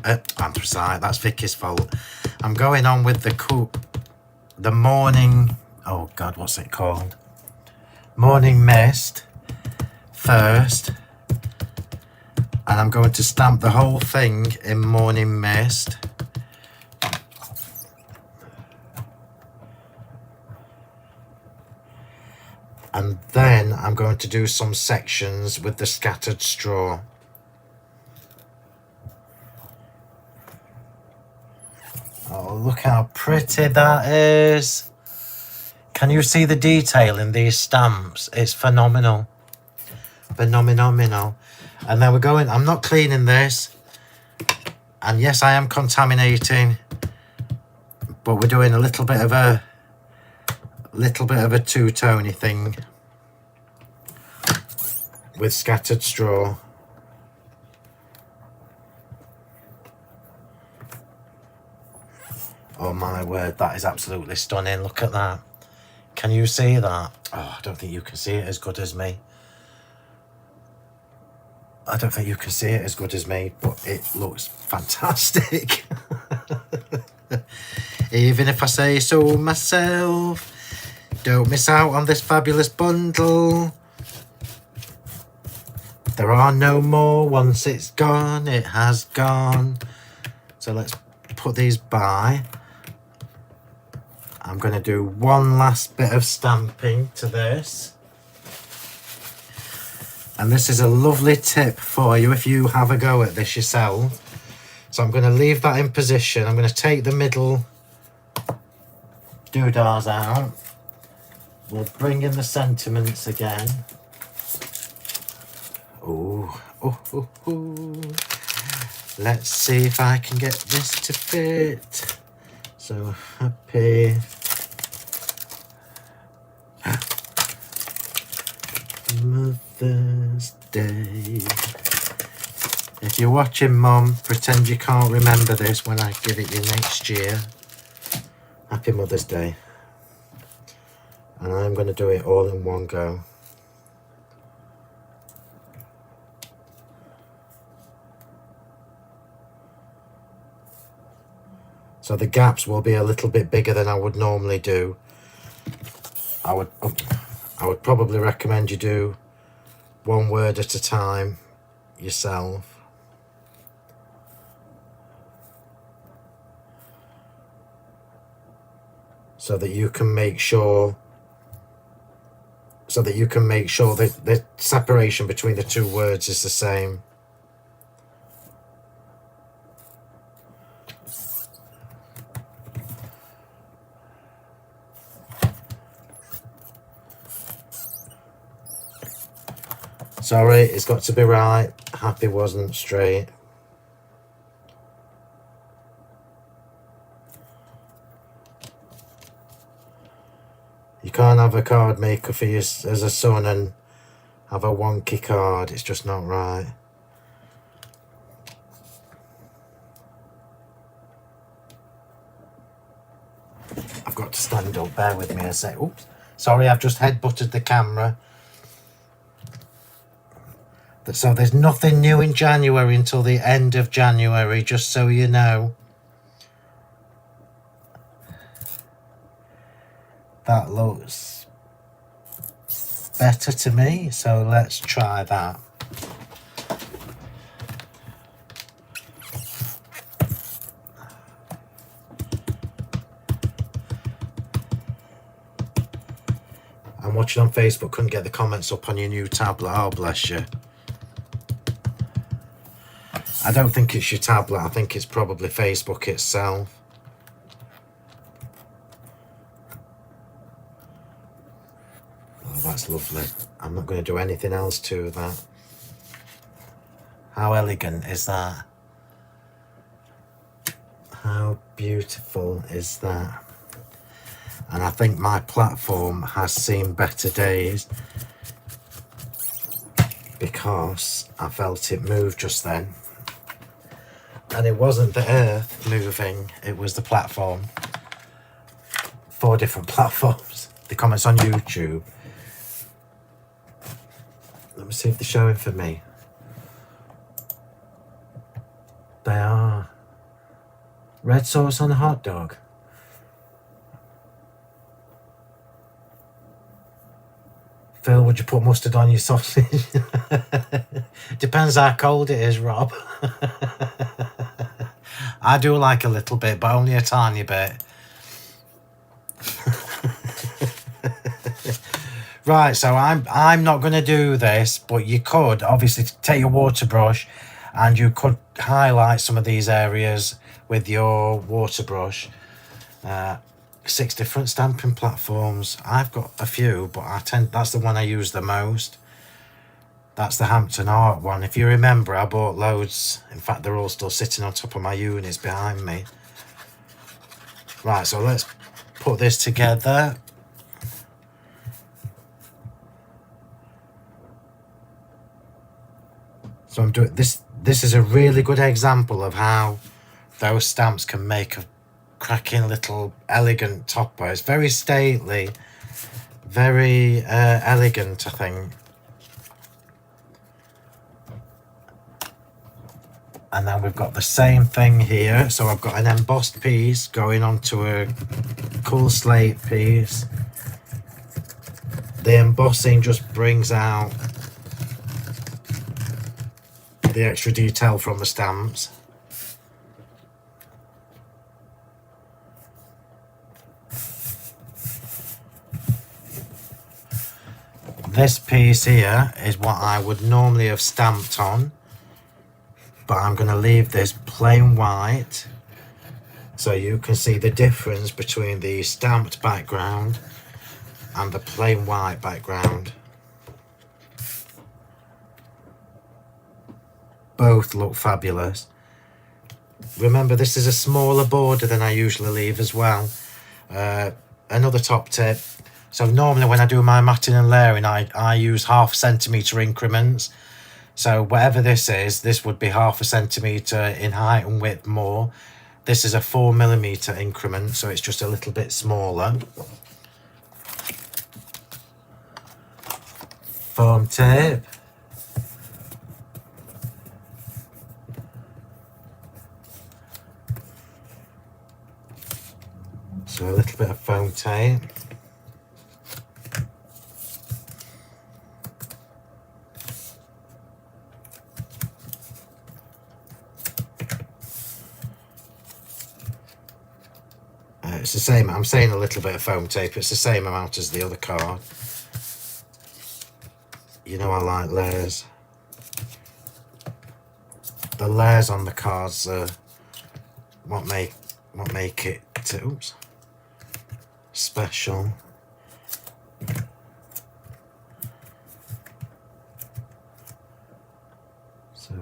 Anthracite, that's Vicky's fault. I'm going on with the morning, oh God, what's it called? Morning Mist first. And I'm going to stamp the whole thing in Morning Mist. And then I'm going to do some sections with the scattered straw. Oh, look how pretty that is. Can you see the detail in these stamps? It's phenomenal. Phenomenal. And then we're going, I'm not cleaning this. And yes, I am contaminating. But we're doing a little bit of a two-tony thing with scattered straw. Oh my word, that is absolutely stunning. Look at that. Can you see that? Oh, I don't think you can see it as good as me. I don't think you can see it as good as me, but it looks fantastic. Even if I say so myself. Don't miss out on this fabulous bundle. There are no more. Once it's gone, it has gone. So let's put these by. I'm going to do one last bit of stamping to this. And this is a lovely tip for you if you have a go at this yourself. So I'm going to leave that in position. I'm going to take the middle doodahs out. We'll bring in the sentiments again. Ooh, ooh, ooh, ooh. Let's see if I can get this to fit. So happy. Mother's Day. If you're watching, Mum, pretend you can't remember this when I give it you next year. Happy Mother's Day. And I'm going to do it all in one go. So the gaps will be a little bit bigger than I would normally do. I would probably recommend you do one word at a time yourself. So that you can make sure that the separation between the two words is the same. Sorry, it's got to be right. Happy wasn't straight. You can't have a card maker for you as a son and have a wonky card. It's just not right. I've got to stand up. Bear with me a sec. Oops. Sorry, I've just head-butted the camera. So there's nothing new in January until the end of January, just so you know. That looks better to me, so let's try that. I'm watching on Facebook, couldn't get the comments up on your new tablet. Oh, bless you. I don't think it's your tablet, I think it's probably Facebook itself. Oh, that's lovely. I'm not going to do anything else to that. How elegant is that? How beautiful is that? And I think my platform has seen better days because I felt it move just then. And it wasn't the earth moving, it was the platform. 4 different platforms. The comments on YouTube. Let me see if they're showing for me. They are. Red sauce on a hot dog. Phil, would you put mustard on your sausage? Depends how cold it is, Rob. I do like a little bit, but only a tiny bit. Right, so I'm not going to do this, but you could obviously take your water brush and you could highlight some of these areas with your water brush. 6 different stamping platforms. I've got a few, but that's the one I use the most. That's the Hampton Art one. If you remember, I bought loads. In fact, they're all still sitting on top of my units behind me. Right, so let's put this together. So I'm doing this. This is a really good example of how those stamps can make a cracking little elegant topper. It's very stately, very elegant, I think. And then we've got the same thing here. So I've got an embossed piece going onto a cool slate piece. The embossing just brings out the extra detail from the stamps. This piece here is what I would normally have stamped on, but I'm going to leave this plain white so you can see the difference between the stamped background and the plain white background. Both look fabulous. Remember, this is a smaller border than I usually leave as well. Another top tip. So normally when I do my matting and layering, I use 1/2 centimetre increments. So whatever this is, this would be 1/2 centimetre in height and width more. This is a 4mm increment, so it's just a little bit smaller. Foam tape. So a little bit of foam tape. It's the same, I'm saying a little bit of foam tape, it's the same amount as the other card. You know I like layers. The layers on the cards are what make it oops, special. So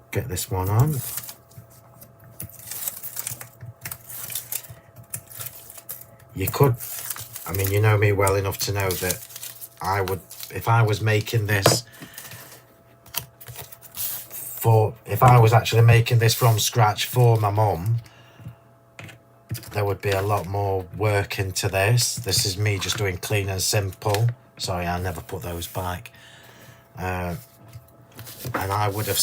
get this one on. You could, I mean, you know me well enough to know that I would, if I was making this if I was actually making this from scratch for my mum, there would be a lot more work into this. This is me just doing clean and simple. Sorry, I never put those back. And I would have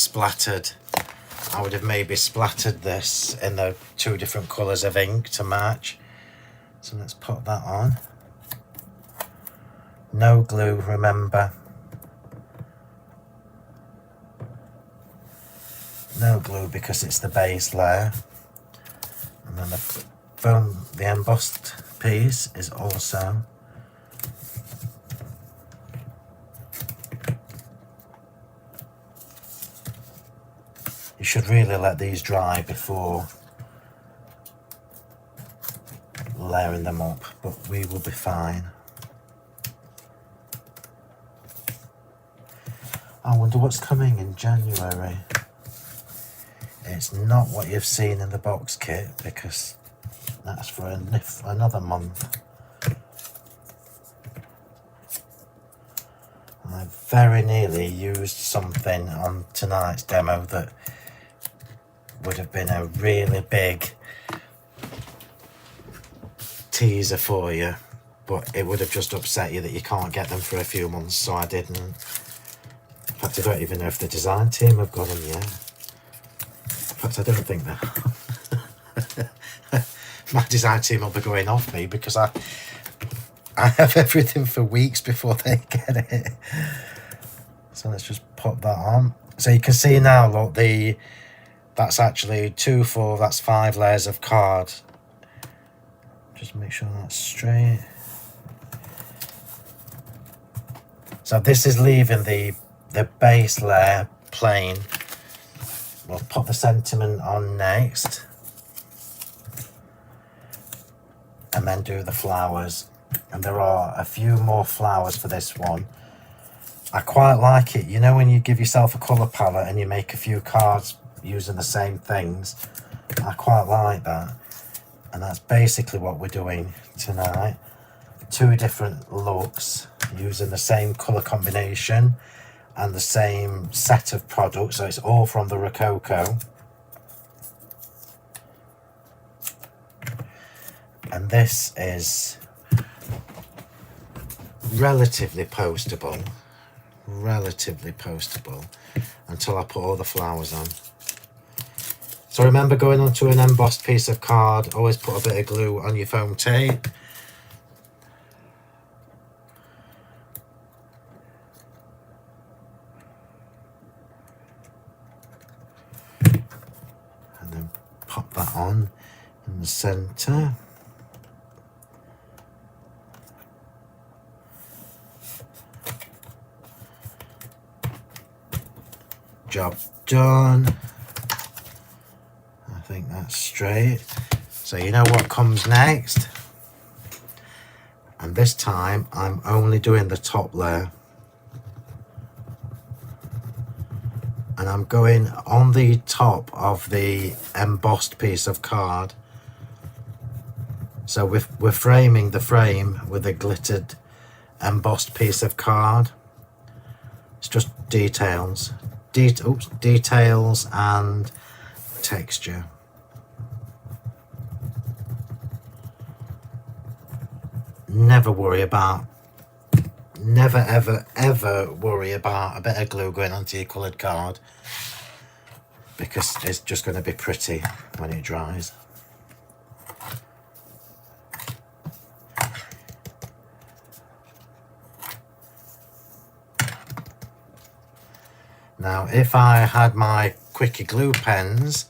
maybe splattered this in the 2 different colours of ink to match. So let's put that on. No glue, remember. No glue because it's the base layer. And then the embossed piece is also. You should really let these dry before layering them up, but we will be fine. I wonder what's coming in January. It's not what you've seen in the box kit because that's for another month. I very nearly used something on tonight's demo that would have been a really big teaser for you, but it would have just upset you that you can't get them for a few months, so I didn't. In fact, I don't even know if the design team have got them yet. In fact, I don't think that. My design team will be going off me because I have everything for weeks before they get it. So let's just pop that on. So you can see now, look, that's actually 2, 4, that's 5 layers of card. Just make sure that's straight. So this is leaving the base layer plain. We'll put the sentiment on next. And then do the flowers. And there are a few more flowers for this one. I quite like it. You know when you give yourself a colour palette and you make a few cards using the same things? I quite like that. And that's basically what we're doing tonight. 2 different looks using the same colour combination and the same set of products. So it's all from the Rococo. And this is relatively postable until I put all the flowers on. So remember, going onto an embossed piece of card, always put a bit of glue on your foam tape. And then pop that on in the centre. Job done. I think that's straight. So you know what comes next? And this time I'm only doing the top layer. And I'm going on the top of the embossed piece of card. So we're framing the frame with a glittered embossed piece of card. It's just details. Details and texture. Never ever worry about a bit of glue going onto your coloured card, because it's just going to be pretty when it dries. Now, if I had my quickie glue pens,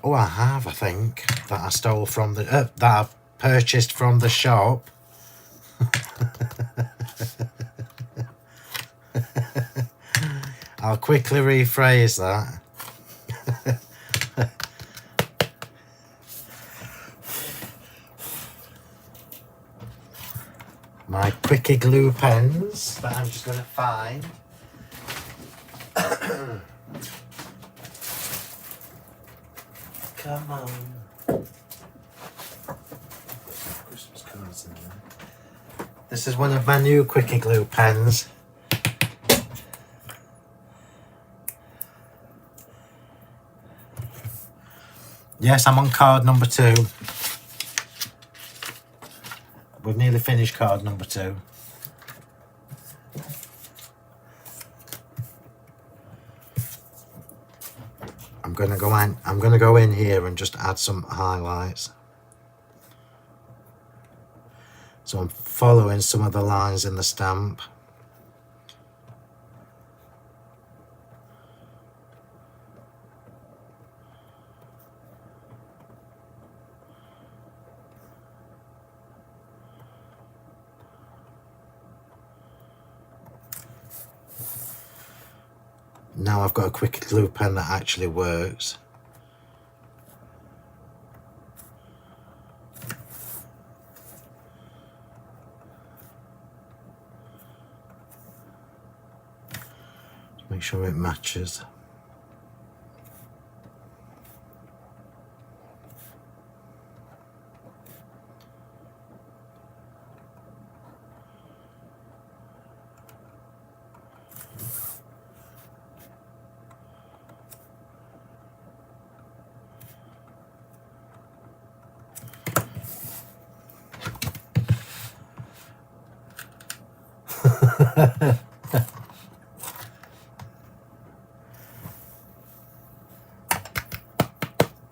I think, that I stole from the, that I purchased from the shop. I'll quickly rephrase that. My quickie glue pens that I'm just going to find. Come on. Christmas cards in there. This is one of my new quickie glue pens. Yes, I'm on card number 2. We've nearly finished card number 2. I'm gonna go in here and just add some highlights. So I'm following some of the lines in the stamp. Now I've got a quick glue pen that actually works. Just make sure it matches.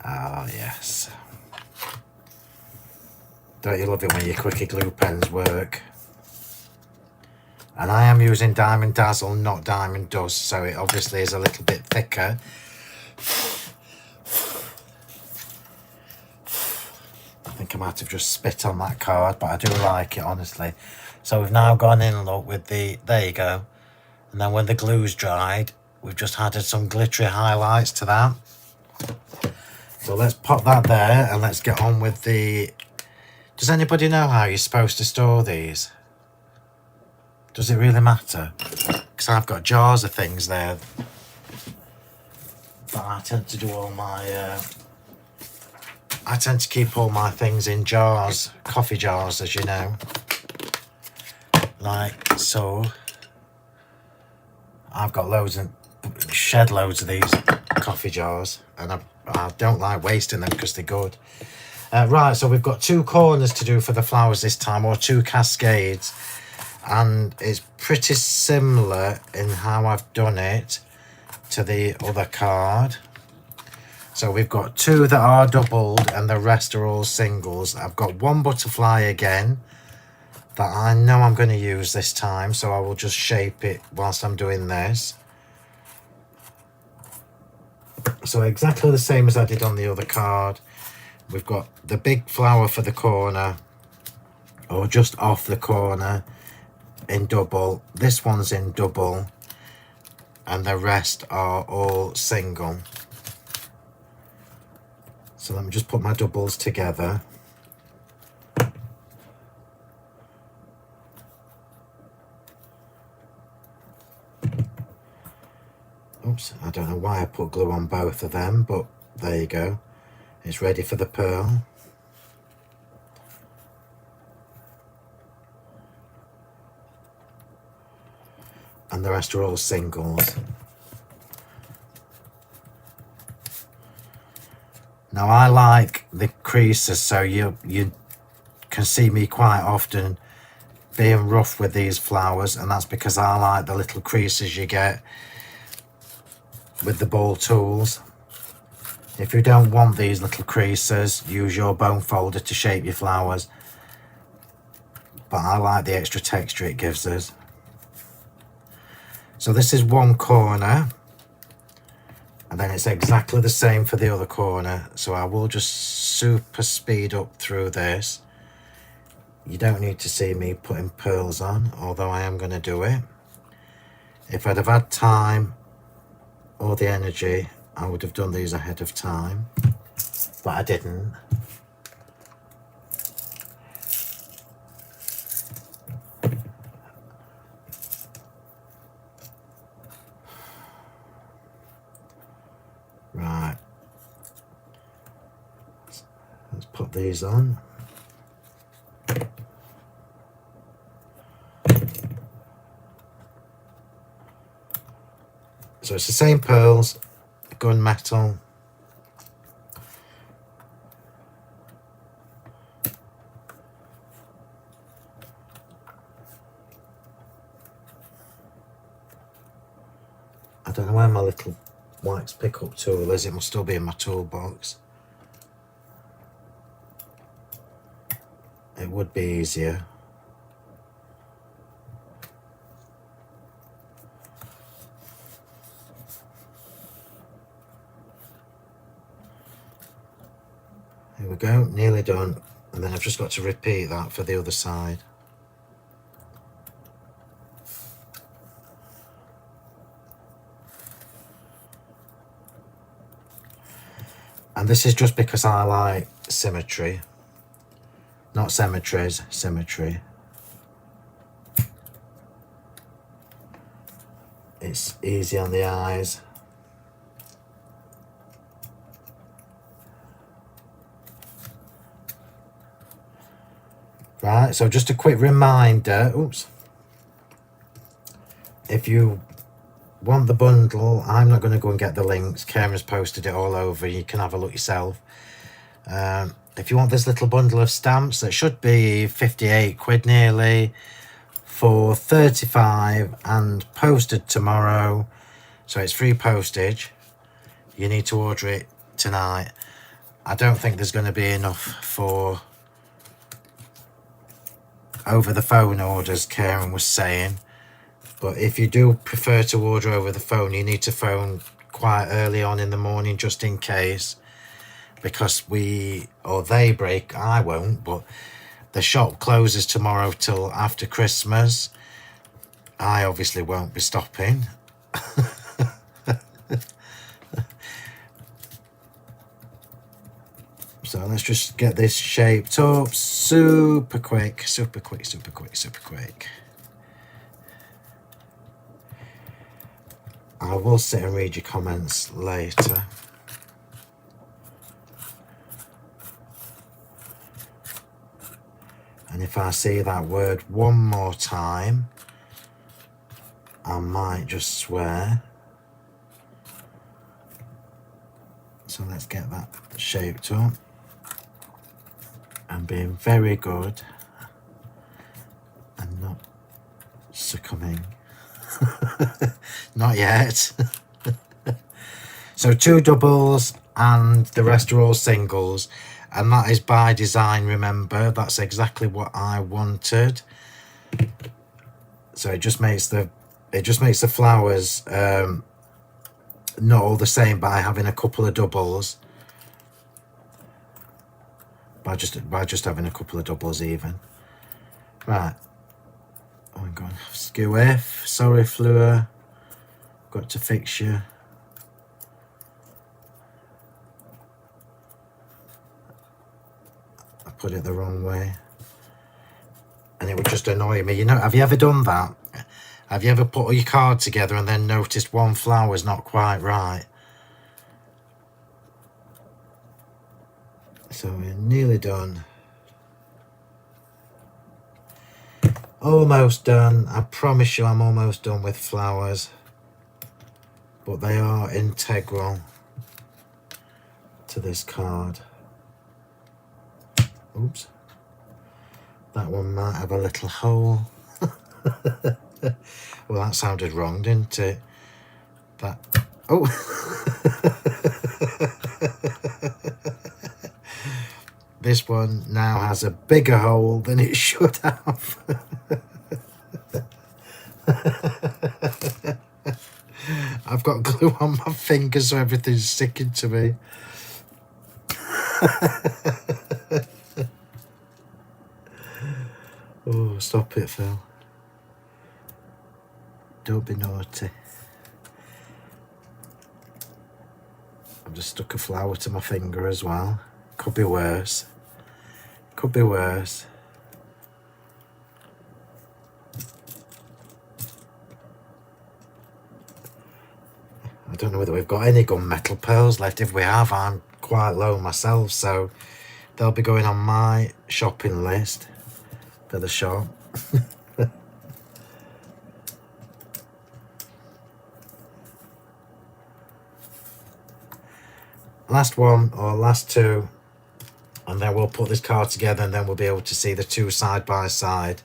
Oh yes. Don't you love it when your quickie glue pens work? And I am using Diamond Dazzle, not Diamond Dust, so it obviously is a little bit thicker. I think I might have just spit on that card, but I do like it, honestly. So we've now gone in, look, with the, there you go. And then when the glue's dried, we've just added some glittery highlights to that. So let's pop that there and let's get on with the... Does anybody know how you're supposed to store these? Does it really matter? Because I've got jars of things there that I tend to do all my... I tend to keep all my things in jars, coffee jars, as you know. Like so. I've got shed loads of these coffee jars, and I don't like wasting them because they're good. Right, so we've got 2 corners to do for the flowers this time, or 2 cascades, and it's pretty similar in how I've done it to the other card. So we've got 2 that are doubled and the rest are all singles. I've got 1 butterfly again that I know I'm going to use this time, so I will just shape it whilst I'm doing this. So exactly the same as I did on the other card. We've got the big flower for the corner, or just off the corner, in double. This one's in double, and the rest are all single. So let me just put my doubles together. Oops, I don't know why I put glue on both of them, but there you go. It's ready for the pearl. And the rest are all singles. Now I like the creases, so you can see me quite often being rough with these flowers, and that's because I like the little creases you get with the ball tools. If you don't want these little creases, use your bone folder to shape your flowers, but I like the extra texture it gives us. So this is one corner, and then it's exactly the same for the other corner. So I will just super speed up through this. You don't need to see me putting pearls on, although I am going to do it. If I'd have had time or the energy, I would have done these ahead of time, but I didn't. Right, let's put these on. So it's the same pearls, gunmetal. I don't know where my little wax pickup tool is. It must still be in my toolbox. It would be easier. Here we go, nearly done. And then I've just got to repeat that for the other side. And this is just because I like symmetry. Not symmetries, symmetry. It's easy on the eyes. Right, so just a quick reminder, oops. If you want the bundle, I'm not going to go and get the links. Karen's posted it all over. You can have a look yourself. If you want this little bundle of stamps, that should be 58 quid nearly, for 35 and posted tomorrow. So it's free postage. You need to order it tonight. I don't think there's going to be enough for over the phone orders, Karen was saying. But if you do prefer to order over the phone, you need to phone quite early on in the morning just in case, because they break. I won't, but the shop closes tomorrow till after Christmas. I obviously won't be stopping. So let's just get this shaped up super quick, super quick, super quick, super quick. I will sit and read your comments later. And if I see that word one more time, I might just swear. So let's get that shaped up. And being very good and not succumbing. Not yet. So 2 doubles and the rest are all singles, and that is by design. Remember, that's exactly what I wanted. So it just makes the flowers not all the same by having a couple of doubles, by just having a couple of doubles even. Right, oh my god, skew F, sorry Fleur, got to fix you. I put it the wrong way and it would just annoy me. You know, have you ever done that? Have you ever put all your card together and then noticed one flower's not quite right? So we're nearly done. Almost done. I promise you I'm almost done with flowers. But they are integral to this card. Oops. That one might have a little hole. Well, that sounded wrong, didn't it? That... Oh! This one now has a bigger hole than it should have. I've got glue on my fingers so everything's sticking to me. Oh, stop it, Phil. Don't be naughty. I've just stuck a flower to my finger as well. Could be worse. Could be worse. I don't know whether we've got any gunmetal pearls left. If we have, I'm quite low myself, so they'll be going on my shopping list for the shop. Last one or last two, and then we'll put this card together and then we'll be able to see the two side by side.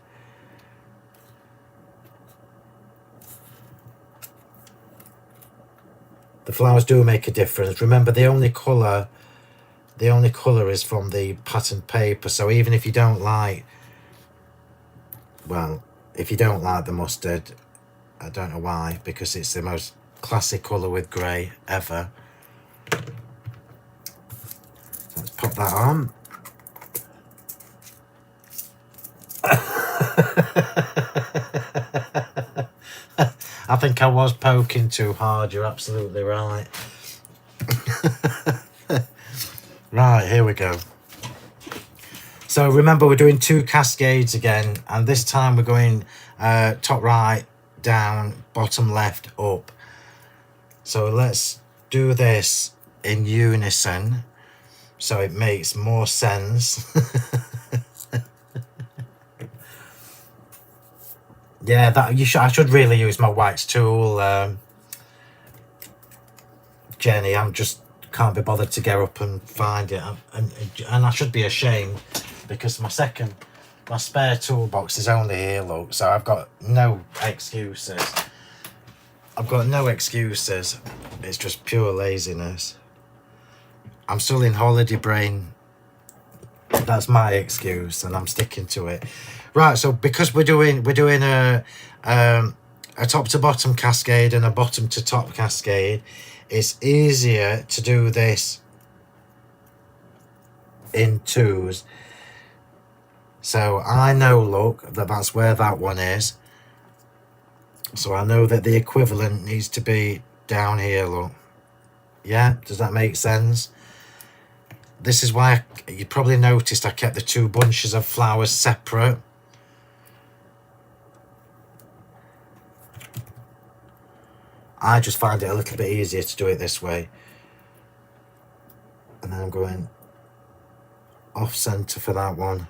The flowers do make a difference. Remember, the only colour is from the patterned paper, so even if you don't like, well, if you don't like the mustard, I don't know why, because it's the most classic colour with grey ever. Let's pop that on. I think I was poking too hard, you're absolutely right. Right, here we go. So remember, we're doing 2 cascades again, and this time we're going top right, down, bottom left, up. So let's do this in unison so it makes more sense. Yeah, that I should really use my wax tool, Jenny. I'm just can't be bothered to get up and find it, and I should be ashamed because my spare toolbox is only here, look, so I've got no excuses. I've got no excuses. It's just pure laziness. I'm still in holiday brain. That's my excuse, and I'm sticking to it. Right, so because we're doing a top to bottom cascade and a bottom to top cascade, it's easier to do this in 2s. So I know, look, that's where that one is. So I know that the equivalent needs to be down here, look. Yeah, does that make sense? This is why you probably noticed I kept the 2 bunches of flowers separate. I just find it a little bit easier to do it this way. And then I'm going off centre for that one.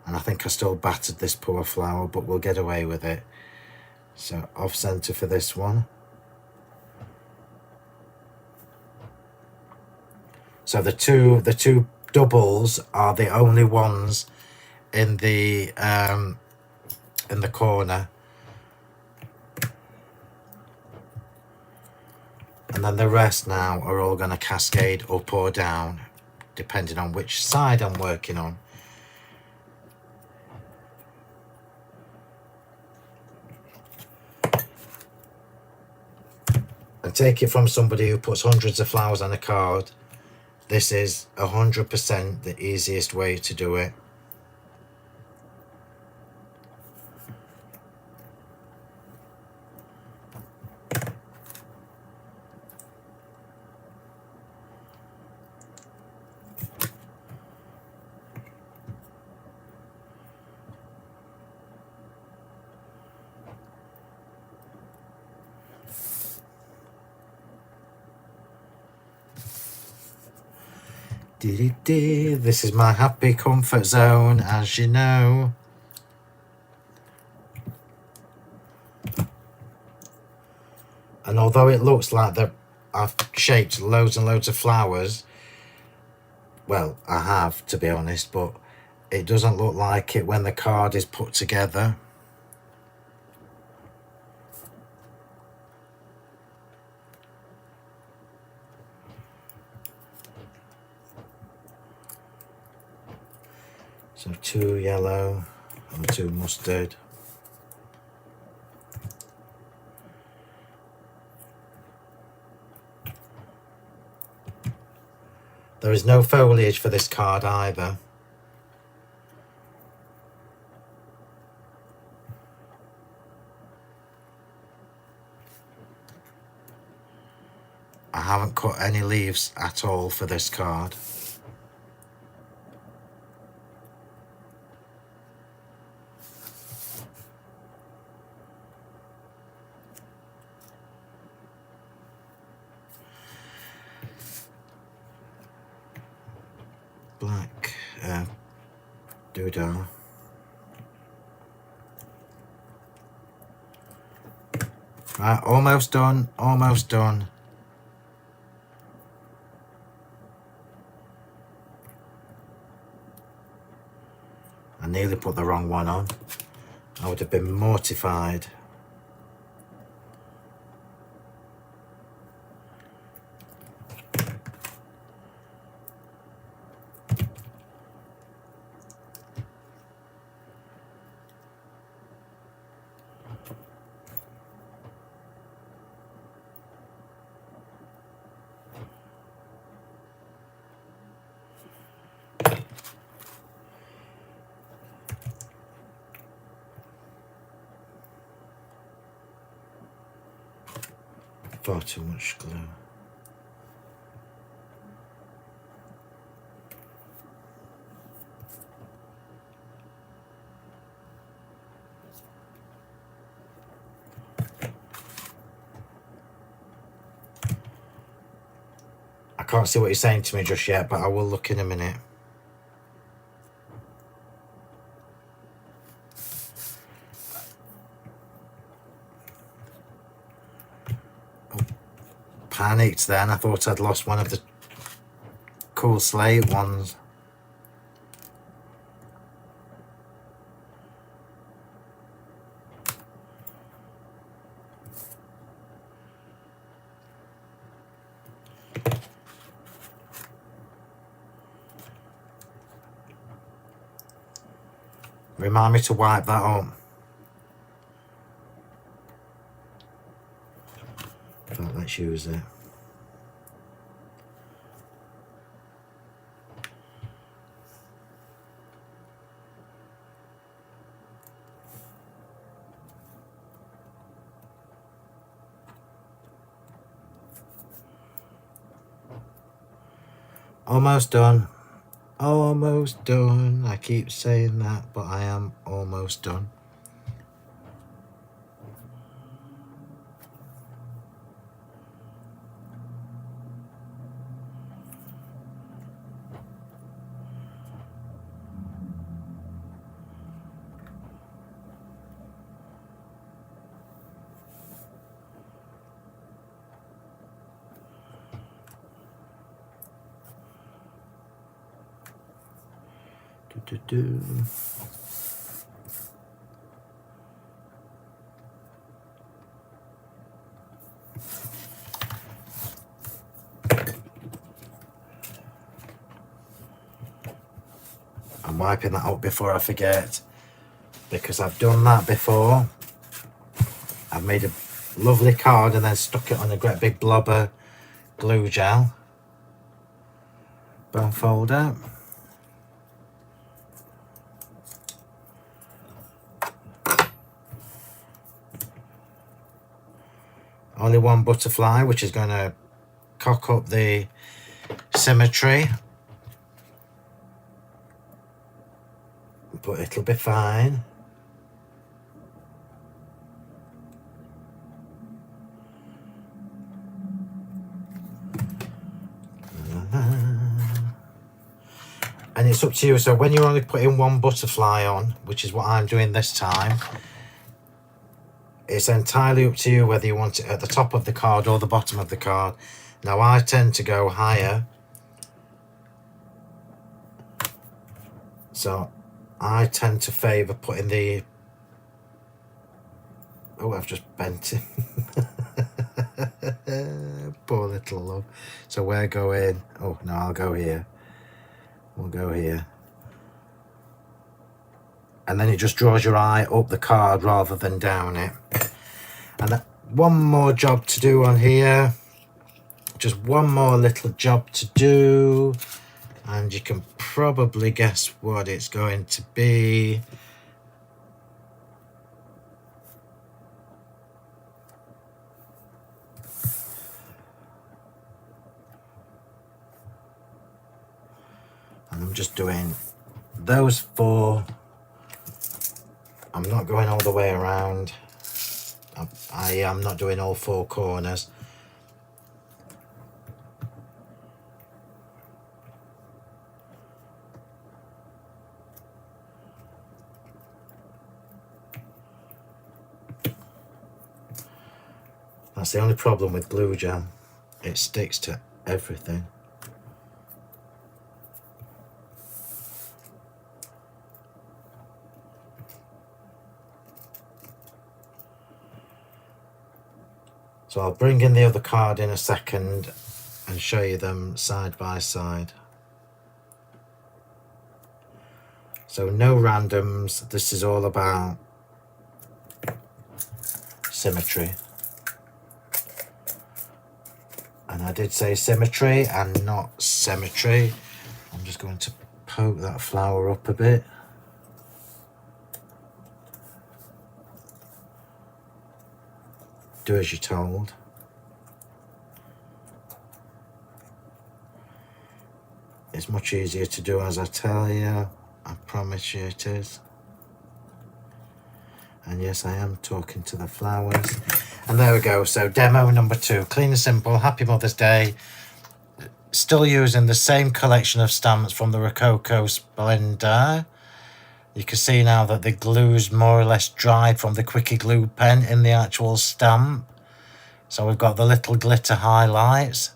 And I think I still battered this poor flower, but we'll get away with it. So off centre for this one. So the two doubles are the only ones in the corner. And And then the rest now are all going to cascade up or down, depending on which side I'm working on. And take it from somebody who puts hundreds of flowers on a card, this is 100% the easiest way to do it. This is my happy comfort zone, as you know. And although it looks like I've shaped loads and loads of flowers, well, I have, to be honest, but it doesn't look like it when the card is put together. So 2 yellow and 2 mustard. There is no foliage for this card either. I haven't cut any leaves at all for this card. Black doodah. Right, almost done, almost done. I nearly put the wrong one on. I would have been mortified. Far too much glue. I can't see what you're saying to me just yet, but I will look in a minute. Panicked then. I thought I'd lost one of the cool slate ones. Remind me to wipe that up. Right, let's use it. Almost done. Almost done. I keep saying that, but I am almost done. wiping that up before I forget, because I've done that before. I've made a lovely card and then stuck it on a great big blob of glue gel. Bone folder. Only one butterfly, which is going to cock up the symmetry, but it'll be fine. And it's up to you. So when you're only putting one butterfly on, which is what I'm doing this time, it's entirely up to you whether you want it at the top of the card or the bottom of the card. Now I tend to go higher, so I tend to favour putting the... Oh, I've just bent it. Poor little love. So we're going... Oh no, I'll go here. We'll go here. And then it just draws your eye up the card rather than down it. And one more job to do on here. Just one more little job to do. And you can probably guess what it's going to be. And I'm just doing those 4. I'm not going all the way around. I am not doing all 4 corners. That's the only problem with glue gel. It sticks to everything. So I'll bring in the other card in a second and show you them side by side. So no randoms, this is all about symmetry. And I did say symmetry and not symmetry. I'm just going to poke that flower up a bit. Do as you're told. It's much easier to do as I tell you. I promise you it is. And yes, I am talking to the flowers. And there we go. So demo number 2, clean and simple. Happy Mother's Day. Still using the same collection of stamps from the Rococo Splendor. You can see now that the glue's more or less dried from the Quickie glue pen in the actual stamp. So we've got the little glitter highlights.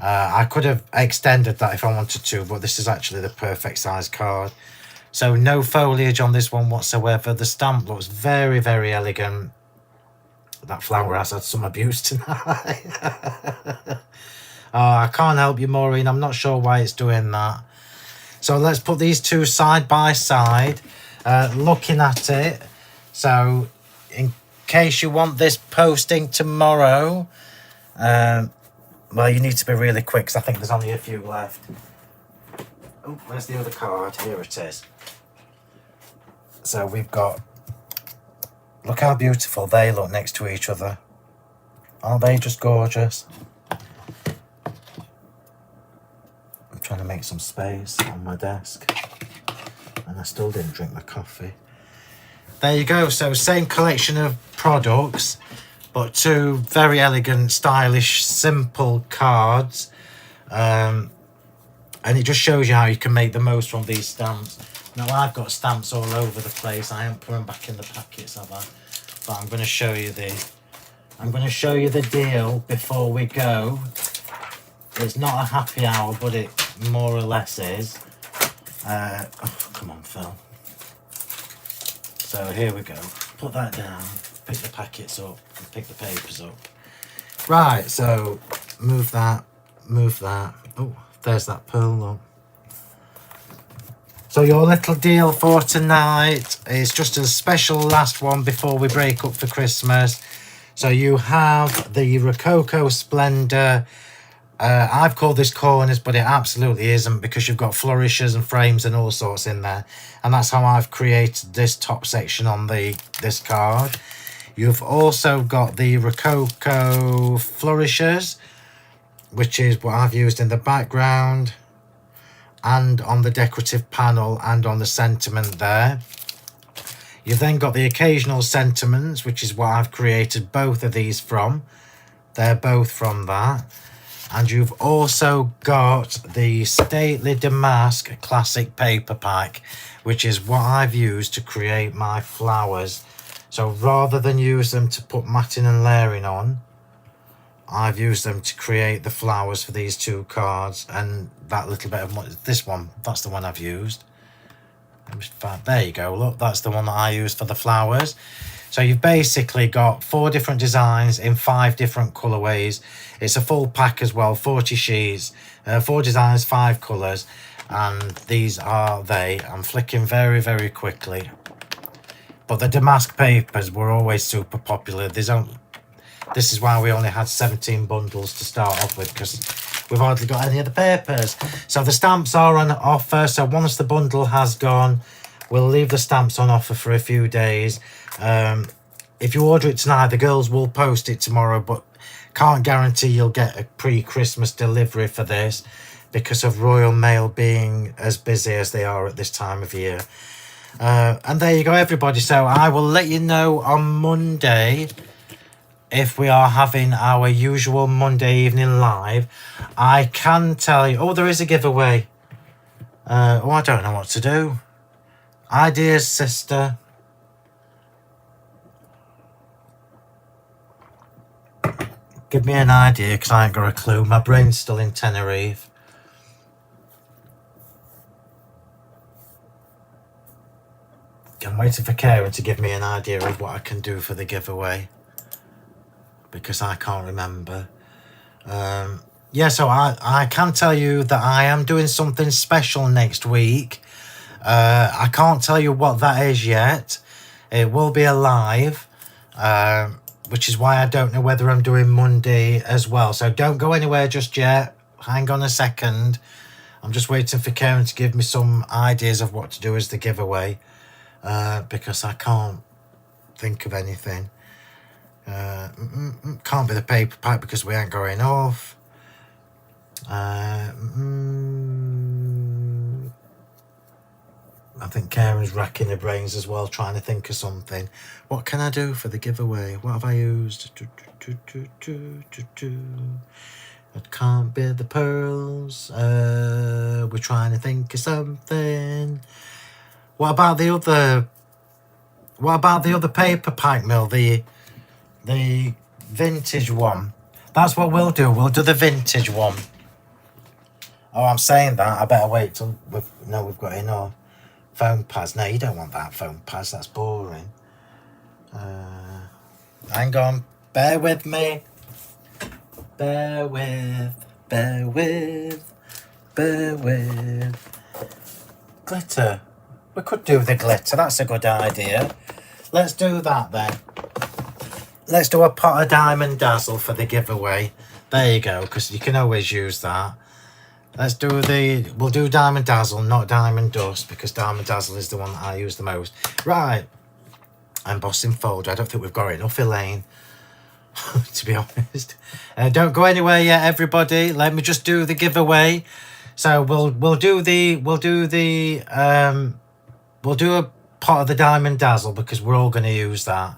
I could have extended that if I wanted to, but this is actually the perfect size card. So no foliage on this one whatsoever. The stamp looks very, very elegant. That flower has had some abuse tonight. Oh, I can't help you, Maureen. I'm not sure why it's doing that. So let's put these 2 side by side, looking at it. So in case you want this posting tomorrow, well, you need to be really quick because I think there's only a few left. Oh, where's the other card? Here it is. So we've got... Look how beautiful they look next to each other. Aren't they just gorgeous? I'm trying to make some space on my desk. And I still didn't drink my coffee. There you go. So same collection of products, but 2 very elegant, stylish, simple cards. And it just shows you how you can make the most from these stamps. Now I've got stamps all over the place. I haven't put them back in the packets, have I? But I'm going to show you the deal before we go. It's not a happy hour, but it more or less is. Oh, come on, Phil. So here we go. Put that down. Pick the packets up and pick the papers up. Right, so move that. Oh, there's that pearl, look. So your little deal for tonight is just a special last one before we break up for Christmas. So you have the Rococo Splendor. I've called this corners, but it absolutely isn't, because you've got flourishes and frames and all sorts in there. And that's how I've created this top section on this card. You've also got the Rococo flourishes, which is what I've used in the background and on the decorative panel and on the sentiment there. You've then got the occasional sentiments, which is what I've created both of these from. They're both from that. And you've also got the Stately Damask Classic Paper Pack, which is what I've used to create my flowers. So rather than use them to put matting and layering on, I've used them to create the flowers for these two cards. And that little bit of this one, that's the one I've used. There you go, look, that's the one that I used for the flowers. So you've basically got 4 different designs in 5 different colourways. It's a full pack as well, 40 sheets, 4 designs, 5 colours. And these are they. I'm flicking very, very quickly. But the damask papers were always super popular. This is why we only had 17 bundles to start off with, because we've hardly got any of the papers. So the stamps are on offer. So once the bundle has gone, we'll leave the stamps on offer for a few days. If you order it tonight, the girls will post it tomorrow, but can't guarantee you'll get a pre-Christmas delivery for this because of Royal Mail being as busy as they are at this time of year. And there you go, everybody. So I will let you know on Monday if we are having our usual Monday evening live. I can tell you... Oh, there is a giveaway. I don't know what to do. Ideas, sister. Give me an idea, because I ain't got a clue. My brain's still in Tenerife. I'm waiting for Karen to give me an idea of what I can do for the giveaway, because I can't remember. Yeah, so I can tell you that I am doing something special next week. I can't tell you what that is yet. It will be a live, which is why I don't know whether I'm doing Monday as well. So don't go anywhere just yet. Hang on a second. I'm just waiting for Karen to give me some ideas of what to do as the giveaway, because I can't think of anything. Can't be the paper pack because we ain't going off. I think Karen's racking her brains as well, trying to think of something. What can I do for the giveaway? What have I used? It can't be the pearls. We're trying to think of something. What about the other paper pack, Mill? The vintage one. That's what we'll do. We'll do the vintage one. Oh, I'm saying that. I better wait till we've got enough. Foam pads. No, you don't want that foam pads. That's boring. Hang on. Bear with me. Bear with. Glitter. We could do the glitter. That's a good idea. Let's do that then. Let's do a pot of Diamond Dazzle for the giveaway. There you go, because you can always use that. We'll do Diamond Dazzle, not Diamond Dust, because Diamond Dazzle is the one that I use the most. Right. Embossing folder. I don't think we've got enough, Elaine, to be honest. Don't go anywhere yet, everybody. Let me just do the giveaway. So we'll do a pot of the Diamond Dazzle, because we're all going to use that.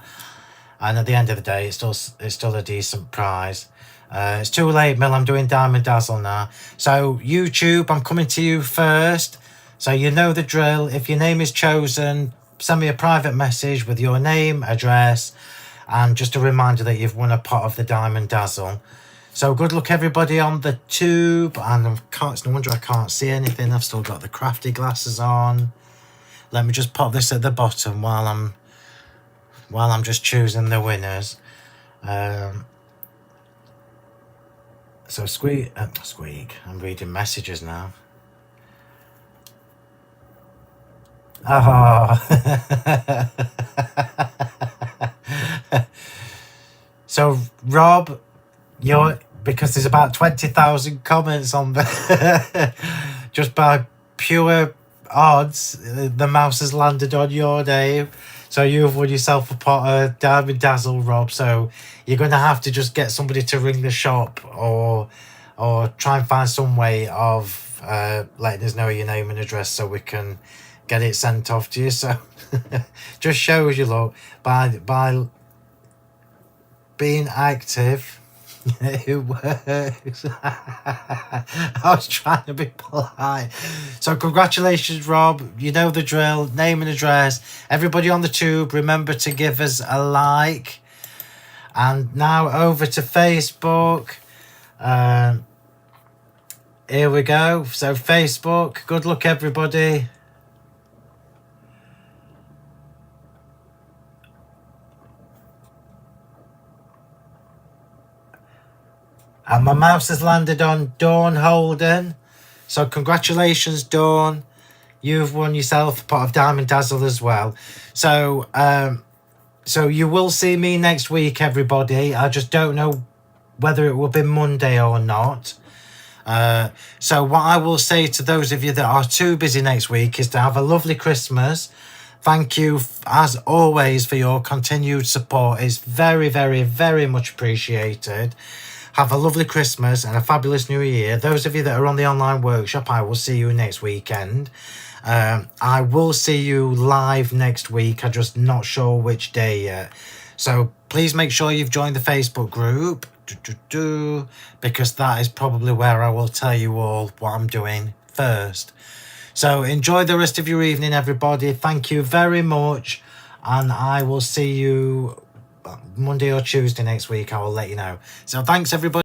And at the end of the day, it's still a decent prize. It's too late, Mill. I'm doing Diamond Dazzle now. So YouTube, I'm coming to you first. So you know the drill. If your name is chosen, send me a private message with your name, address, and just a reminder that you've won a pot of the Diamond Dazzle. So good luck, everybody, on the tube. And it's no wonder I can't see anything. I've still got the crafty glasses on. Let me just pop this at the bottom while I'm just choosing the winners. So squeak. I'm reading messages now. Oh. So, Rob, you're, because there's about 20,000 comments on the just by pure odds, the mouse has landed on your name. So you've won yourself a pot of Diamond Dazzle, Rob. So you're going to have to just get somebody to ring the shop, or try and find some way of letting us know your name and address so we can get it sent off to you. So just shows you, look, by being active, it works. I was trying to be polite. So congratulations, Rob. You know the drill. Name and address. Everybody on the tube, remember to give us a like. And now over to Facebook. Here we go. So Facebook, good luck everybody. And my mouse has landed on Dawn Holden. So congratulations, Dawn. You've won yourself a pot of Diamond Dazzle as well. So so you will see me next week, everybody. I just don't know whether it will be Monday or not. So what I will say to those of you that are too busy next week is to have a lovely Christmas. Thank you, as always, for your continued support. It's very, very, very much appreciated. Have a lovely Christmas and a fabulous New Year. Those of you that are on the online workshop, I will see you next weekend. I will see you live next week. I'm just not sure which day yet. So please make sure you've joined the Facebook group, because that is probably where I will tell you all what I'm doing first. So enjoy the rest of your evening, everybody. Thank you very much. And I will see you Monday or Tuesday next week. I will let you know. So thanks, everybody.